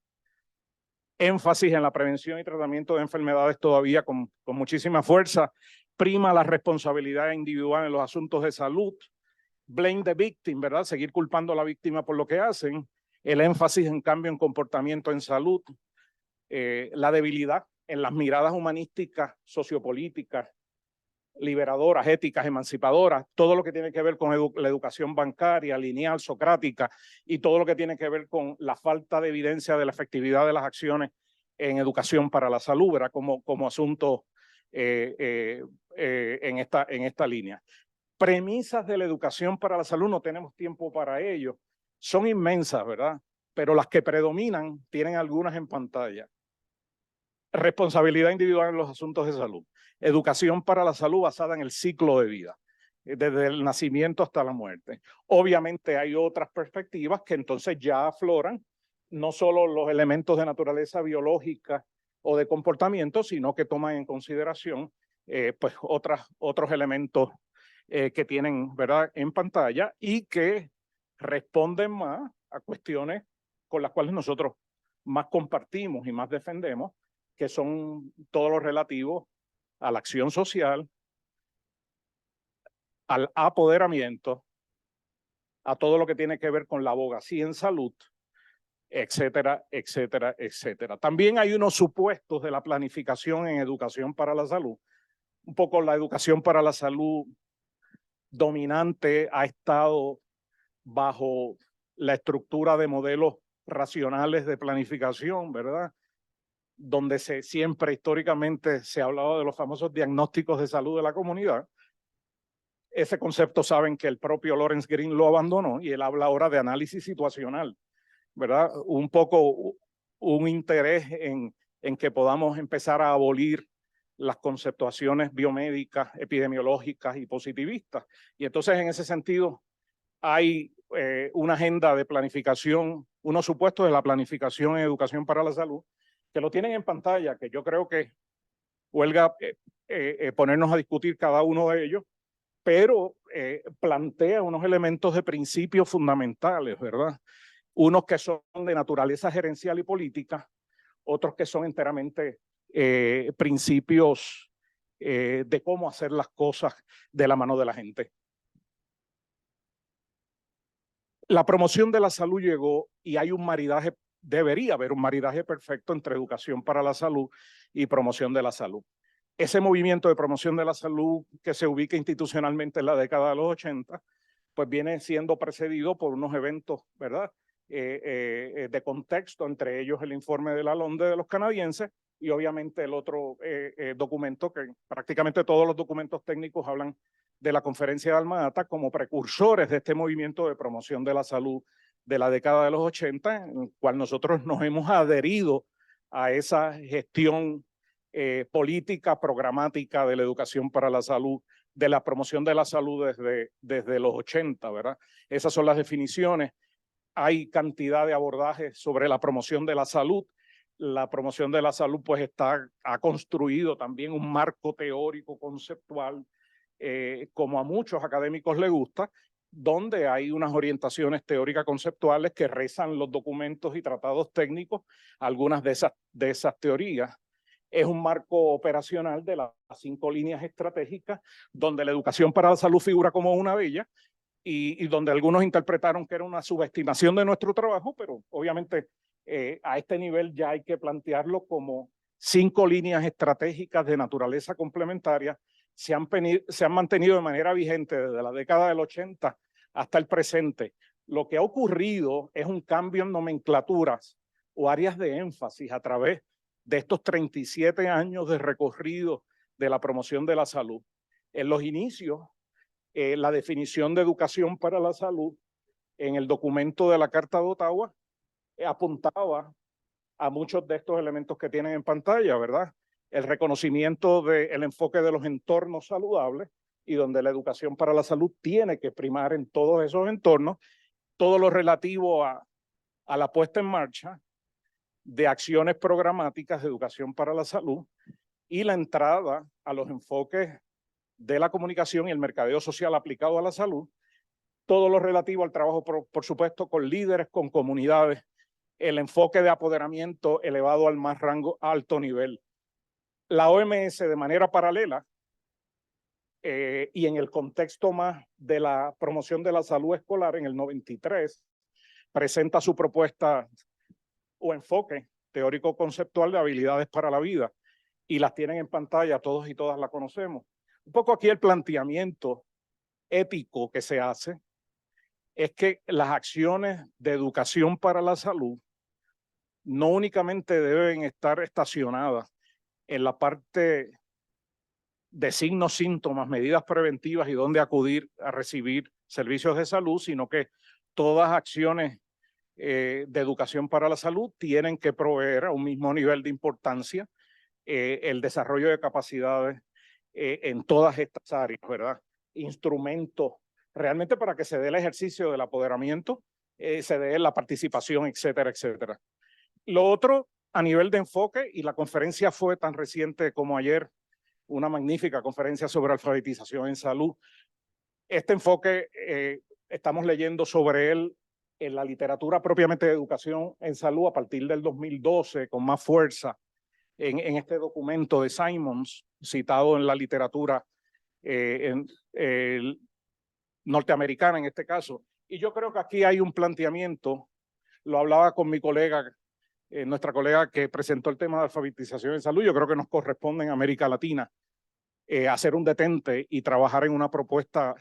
Énfasis en la prevención y tratamiento de enfermedades todavía con muchísima fuerza. Prima la responsabilidad individual en los asuntos de salud. Blame the victim, ¿verdad? Seguir culpando a la víctima por lo que hacen. El énfasis en cambio en comportamiento en salud. La debilidad en las miradas humanísticas, sociopolíticas, liberadoras, éticas, emancipadoras, todo lo que tiene que ver con la educación bancaria, lineal, socrática, y todo lo que tiene que ver con la falta de evidencia de la efectividad de las acciones en educación para la salud, ¿verdad? Como asunto en esta línea. Premisas de la educación para la salud, no tenemos tiempo para ello, son inmensas, ¿verdad? Pero las que predominan tienen algunas en pantalla. Responsabilidad individual en los asuntos de salud. Educación para la salud basada en el ciclo de vida, desde el nacimiento hasta la muerte. Obviamente hay otras perspectivas que entonces ya afloran, no solo los elementos de naturaleza biológica o de comportamiento, sino que toman en consideración pues otros elementos que tienen, ¿verdad?, en pantalla, y que responden más a cuestiones con las cuales nosotros más compartimos y más defendemos, que son todo lo relativo a la acción social, al apoderamiento, a todo lo que tiene que ver con la abogacía en salud, etcétera, etcétera, etcétera. También hay unos supuestos de la planificación en educación para la salud. Un poco la educación para la salud dominante ha estado bajo la estructura de modelos racionales de planificación, ¿verdad? Donde siempre históricamente se ha hablado de los famosos diagnósticos de salud de la comunidad. Ese concepto saben que el propio Lawrence Green lo abandonó y él habla ahora de análisis situacional, ¿verdad? Un poco un interés en que podamos empezar a abolir las conceptuaciones biomédicas, epidemiológicas y positivistas. Y entonces en ese sentido hay una agenda de planificación, unos supuestos de la planificación en educación para la salud, que lo tienen en pantalla, que yo creo que huelga ponernos a discutir cada uno de ellos, pero plantea unos elementos de principios fundamentales, ¿verdad? Unos que son de naturaleza gerencial y política, otros que son enteramente principios de cómo hacer las cosas de la mano de la gente. La promoción de la salud llegó y hay un maridaje, debería haber un maridaje perfecto entre educación para la salud y promoción de la salud. Ese movimiento de promoción de la salud que se ubica institucionalmente en la década de los 80, pues viene siendo precedido por unos eventos, ¿verdad? De contexto, entre ellos el informe de la LONDE de los canadienses y obviamente el otro documento que prácticamente todos los documentos técnicos hablan de la Conferencia de Alma-Ata como precursores de este movimiento de promoción de la salud de la década de los 80, en el cual nosotros nos hemos adherido a esa gestión política, programática de la educación para la salud, de la promoción de la salud desde los 80, ¿verdad? Esas son las definiciones. Hay cantidad de abordajes sobre la promoción de la salud. La promoción de la salud pues ha construido también un marco teórico conceptual, como a muchos académicos les gusta, donde hay unas orientaciones teóricas conceptuales que rezan los documentos y tratados técnicos, algunas de esas teorías. Es un marco operacional de las 5 líneas estratégicas, donde la educación para la salud figura como una de ellas, y donde algunos interpretaron que era una subestimación de nuestro trabajo, pero obviamente a este nivel ya hay que plantearlo como 5 líneas estratégicas de naturaleza complementaria. Se han mantenido de manera vigente desde la década del 80 hasta el presente. Lo que ha ocurrido es un cambio en nomenclaturas o áreas de énfasis a través de estos 37 años de recorrido de la promoción de la salud. En los inicios, la definición de educación para la salud en el documento de la Carta de Ottawa apuntaba a muchos de estos elementos que tienen en pantalla, ¿verdad? El reconocimiento del enfoque de los entornos saludables y donde la educación para la salud tiene que primar en todos esos entornos, todo lo relativo a la puesta en marcha de acciones programáticas de educación para la salud y la entrada a los enfoques de la comunicación y el mercadeo social aplicado a la salud, todo lo relativo al trabajo, por supuesto, con líderes, con comunidades, el enfoque de apoderamiento elevado al más alto nivel. La OMS, de manera paralela, y en el contexto más de la promoción de la salud escolar, en el 93, presenta su propuesta o enfoque teórico-conceptual de habilidades para la vida, y las tienen en pantalla, todos y todas la conocemos. Un poco aquí el planteamiento ético que se hace es que las acciones de educación para la salud no únicamente deben estar estacionadas en la parte de signos, síntomas, medidas preventivas y dónde acudir a recibir servicios de salud, sino que todas acciones de educación para la salud tienen que proveer a un mismo nivel de importancia el desarrollo de capacidades en todas estas áreas, ¿verdad? Instrumentos realmente para que se dé el ejercicio del apoderamiento, se dé la participación, etcétera, etcétera. Lo otro, a nivel de enfoque, y la conferencia fue tan reciente como ayer, una magnífica conferencia sobre alfabetización en salud. Este enfoque, estamos leyendo sobre él en la literatura propiamente de educación en salud a partir del 2012, con más fuerza, en este documento de Simons, citado en la literatura norteamericana en este caso. Y yo creo que aquí hay un planteamiento, lo hablaba con mi colega, nuestra colega que presentó el tema de alfabetización en salud, yo creo que nos corresponde en América Latina hacer un detente y trabajar en una propuesta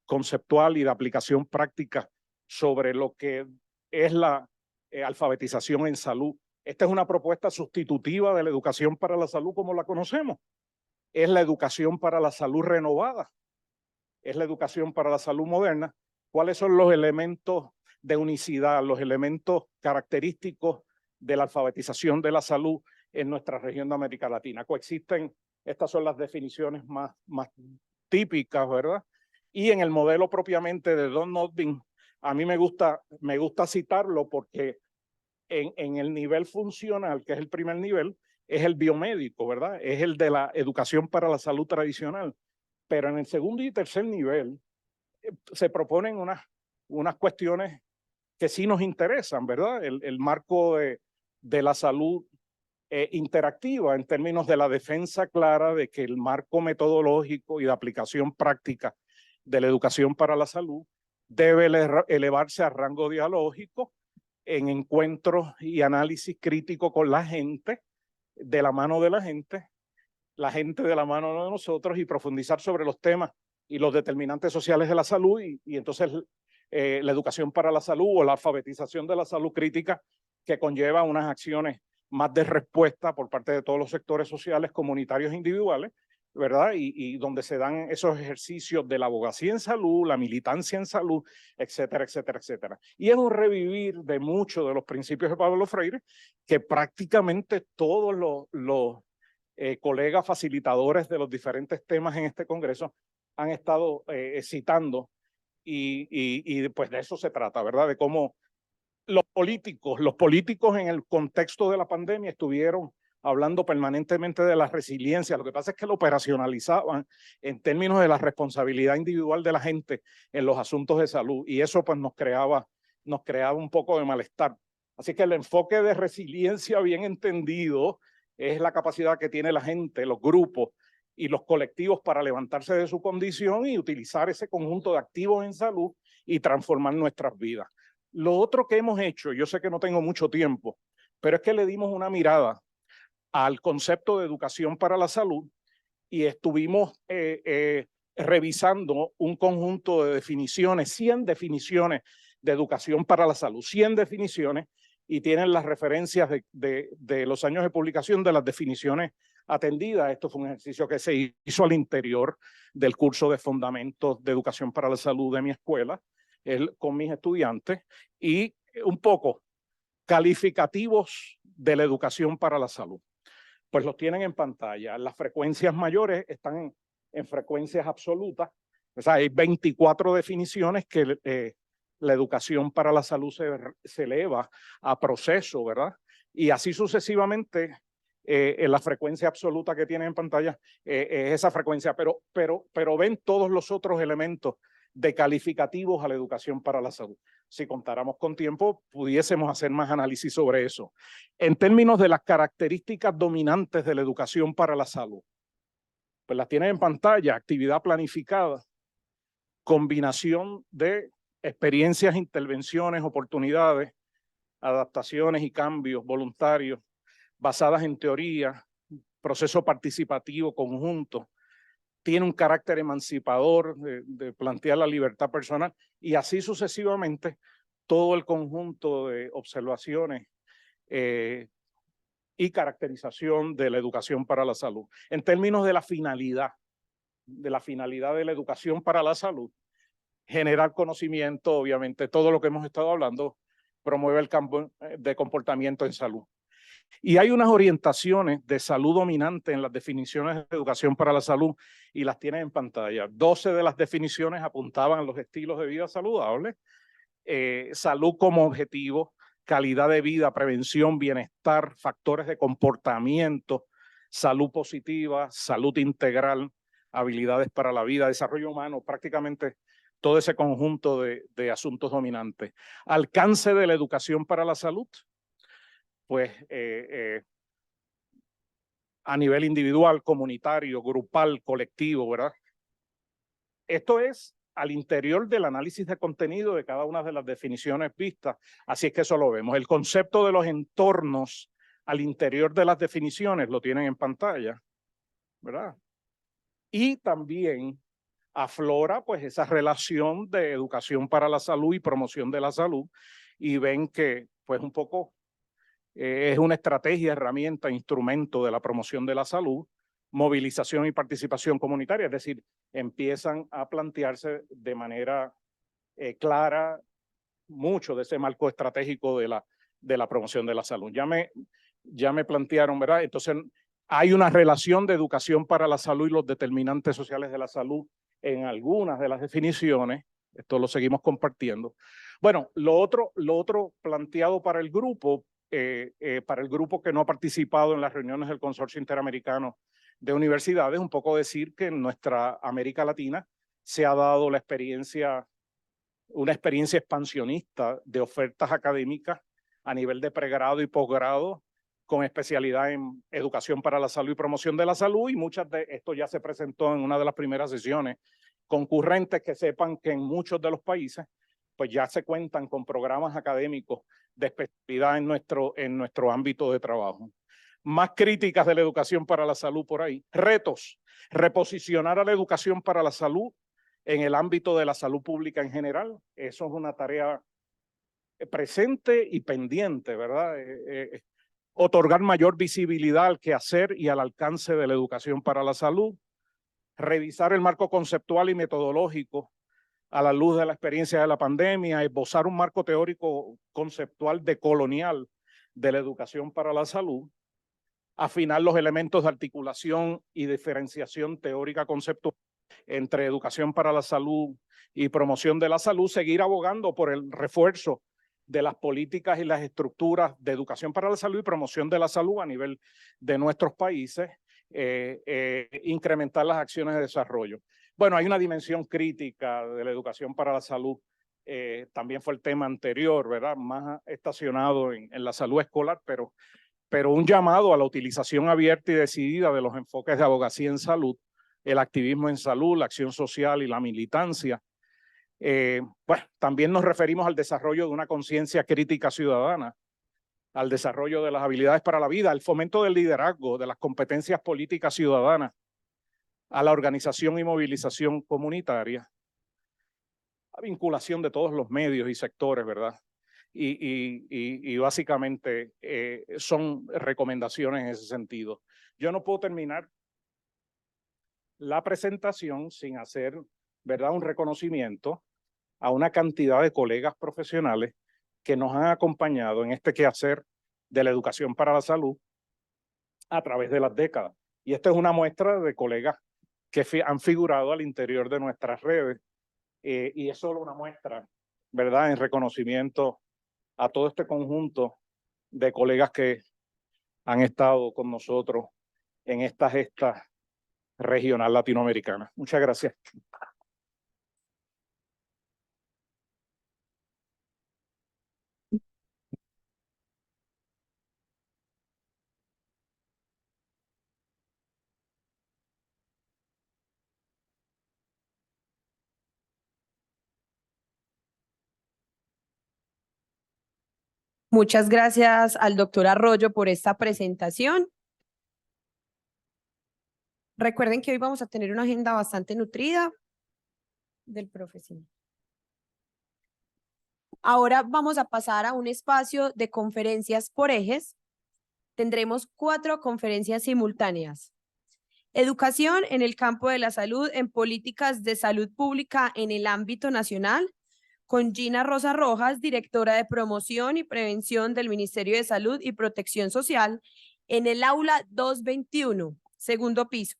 conceptual y de aplicación práctica sobre lo que es la alfabetización en salud. Esta es una propuesta sustitutiva de la educación para la salud como la conocemos. Es la educación para la salud renovada. Es la educación para la salud moderna. ¿Cuáles son los elementos de unicidad, los elementos característicos de la alfabetización de la salud en nuestra región de América Latina? Coexisten, estas son las definiciones más típicas, ¿verdad? Y en el modelo propiamente de Don Notbin, a mí me gusta citarlo porque en el nivel funcional, que es el primer nivel, es el biomédico, ¿verdad? Es el de la educación para la salud tradicional. Pero en el segundo y tercer nivel se proponen unas cuestiones que sí nos interesan, ¿verdad? El marco de la salud interactiva en términos de la defensa clara de que el marco metodológico y de aplicación práctica de la educación para la salud debe elevarse a rango dialógico en encuentros y análisis crítico con la gente, de la mano de la gente de la mano de nosotros, y profundizar sobre los temas y los determinantes sociales de la salud, y entonces la educación para la salud o la alfabetización de la salud crítica, que conlleva unas acciones más de respuesta por parte de todos los sectores sociales, comunitarios e individuales, ¿verdad? Y donde se dan esos ejercicios de la abogacía en salud, la militancia en salud, etcétera, etcétera, etcétera. Y es un revivir de muchos de los principios de Pablo Freire que prácticamente todos los colegas facilitadores de los diferentes temas en este congreso han estado citando, y pues de eso se trata, ¿verdad? De cómo los políticos en el contexto de la pandemia estuvieron hablando permanentemente de la resiliencia. Lo que pasa es que lo operacionalizaban en términos de la responsabilidad individual de la gente en los asuntos de salud, y eso pues nos creaba un poco de malestar. Así que el enfoque de resiliencia bien entendido es la capacidad que tiene la gente, los grupos y los colectivos para levantarse de su condición y utilizar ese conjunto de activos en salud y transformar nuestras vidas. Lo otro que hemos hecho, yo sé que no tengo mucho tiempo, pero es que le dimos una mirada al concepto de educación para la salud y estuvimos revisando un conjunto de definiciones, 100 definiciones de educación para la salud, 100 definiciones, y tienen las referencias de los años de publicación de las definiciones atendidas. Esto fue un ejercicio que se hizo al interior del curso de fundamentos de educación para la salud de mi escuela, con mis estudiantes, y un poco calificativos de la educación para la salud. Pues los tienen en pantalla. Las frecuencias mayores están en frecuencias absolutas. O sea, hay 24 definiciones que la educación para la salud se eleva a proceso, ¿verdad? Y así sucesivamente, en la frecuencia absoluta que tienen en pantalla, es esa frecuencia, pero ven todos los otros elementos de calificativos a la educación para la salud. Si contáramos con tiempo, pudiésemos hacer más análisis sobre eso. En términos de las características dominantes de la educación para la salud, pues las tienen en pantalla: actividad planificada, combinación de experiencias, intervenciones, oportunidades, adaptaciones y cambios voluntarios, basadas en teoría, proceso participativo conjunto, tiene un carácter emancipador de plantear la libertad personal, y así sucesivamente todo el conjunto de observaciones y caracterización de la educación para la salud. En términos de la finalidad de la educación para la salud, generar conocimiento, obviamente, todo lo que hemos estado hablando, promueve el campo de comportamiento en salud. Y hay unas orientaciones de salud dominante en las definiciones de educación para la salud, y las tienen en pantalla. 12 de las definiciones apuntaban a los estilos de vida saludables, salud como objetivo, calidad de vida, prevención, bienestar, factores de comportamiento, salud positiva, salud integral, habilidades para la vida, desarrollo humano, prácticamente todo ese conjunto de asuntos dominantes. Alcance de la educación para la salud, pues a nivel individual, comunitario, grupal, colectivo, ¿verdad? Esto es al interior del análisis de contenido de cada una de las definiciones vistas, así es que eso lo vemos. El concepto de los entornos al interior de las definiciones lo tienen en pantalla, ¿verdad? Y también aflora pues esa relación de educación para la salud y promoción de la salud, y ven que pues un poco es una estrategia, herramienta, instrumento de la promoción de la salud, movilización y participación comunitaria, es decir, empiezan a plantearse de manera clara mucho de ese marco estratégico de la promoción de la salud. Ya me plantearon, ¿verdad? Entonces, hay una relación de educación para la salud y los determinantes sociales de la salud en algunas de las definiciones. Esto lo seguimos compartiendo. Bueno, lo otro planteado para el grupo que no ha participado en las reuniones del Consorcio Interamericano de Universidades, un poco decir que en nuestra América Latina se ha dado una experiencia expansionista de ofertas académicas a nivel de pregrado y posgrado, con especialidad en educación para la salud y promoción de la salud, y muchas de esto ya se presentó en una de las primeras sesiones concurrentes, que sepan que en muchos de los países pues ya se cuentan con programas académicos de especialidad en nuestro ámbito de trabajo. Más críticas de la educación para la salud por ahí. Retos: reposicionar a la educación para la salud en el ámbito de la salud pública en general. Eso es una tarea presente y pendiente, ¿verdad? Otorgar mayor visibilidad al quehacer y al alcance de la educación para la salud. Revisar el marco conceptual y metodológico a la luz de la experiencia de la pandemia, esbozar un marco teórico conceptual decolonial de la educación para la salud, afinar los elementos de articulación y diferenciación teórica conceptual entre educación para la salud y promoción de la salud, seguir abogando por el refuerzo de las políticas y las estructuras de educación para la salud y promoción de la salud a nivel de nuestros países, incrementar las acciones de desarrollo. Bueno, hay una dimensión crítica de la educación para la salud, también fue el tema anterior, ¿verdad? Más estacionado en la salud escolar, pero un llamado a la utilización abierta y decidida de los enfoques de abogacía en salud, el activismo en salud, la acción social y la militancia. Bueno, también nos referimos al desarrollo de una conciencia crítica ciudadana, al desarrollo de las habilidades para la vida, al fomento del liderazgo, de las competencias políticas ciudadanas, a la organización y movilización comunitaria, a vinculación de todos los medios y sectores, ¿verdad? Y básicamente son recomendaciones en ese sentido. Yo no puedo terminar la presentación sin hacer, ¿verdad?, un reconocimiento a una cantidad de colegas profesionales que nos han acompañado en este quehacer de la educación para la salud a través de las décadas. Y esta es una muestra de colegas que han figurado al interior de nuestras redes, y es solo una muestra, ¿verdad?, en reconocimiento a todo este conjunto de colegas que han estado con nosotros en esta gesta regional latinoamericana. Muchas gracias. Muchas gracias al doctor Arroyo por esta presentación. Recuerden que hoy vamos a tener una agenda bastante nutrida del profesional. Ahora vamos a pasar a un espacio de conferencias por ejes. Tendremos 4 conferencias simultáneas. Educación en el campo de la salud en políticas de salud pública en el ámbito nacional, con Gina Rosa Rojas, directora de promoción y prevención del Ministerio de Salud y Protección Social, en el aula 221, segundo piso.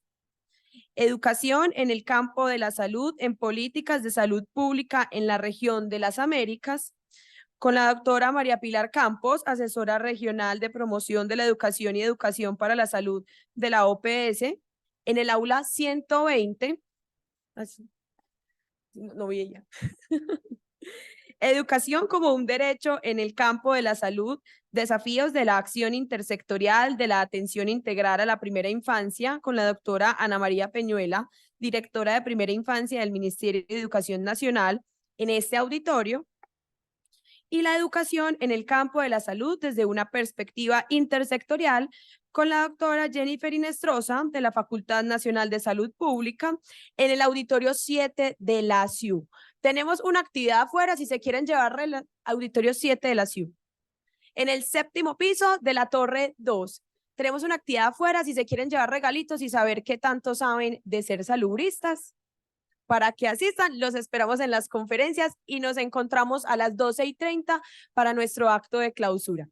Educación en el campo de la salud en políticas de salud pública en la región de las Américas, con la doctora María Pilar Campos, asesora regional de promoción de la educación y educación para la salud de la OPS, en el aula 120. Así. No vi ella. Educación como un derecho en el campo de la salud, desafíos de la acción intersectorial de la atención integral a la primera infancia, con la doctora Ana María Peñuela, directora de primera infancia del Ministerio de Educación Nacional, en este auditorio. Y la educación en el campo de la salud desde una perspectiva intersectorial, con la doctora Jennifer Inestrosa, de la Facultad Nacional de Salud Pública, en el auditorio 7 de la SIU. Tenemos una actividad afuera si se quieren llevar al auditorio 7 de la CIU. En el 7º piso de la torre 2. Tenemos una actividad afuera si se quieren llevar regalitos y saber qué tanto saben de ser salubristas. Para que asistan, los esperamos en las conferencias y nos encontramos a las 12:30 para nuestro acto de clausura.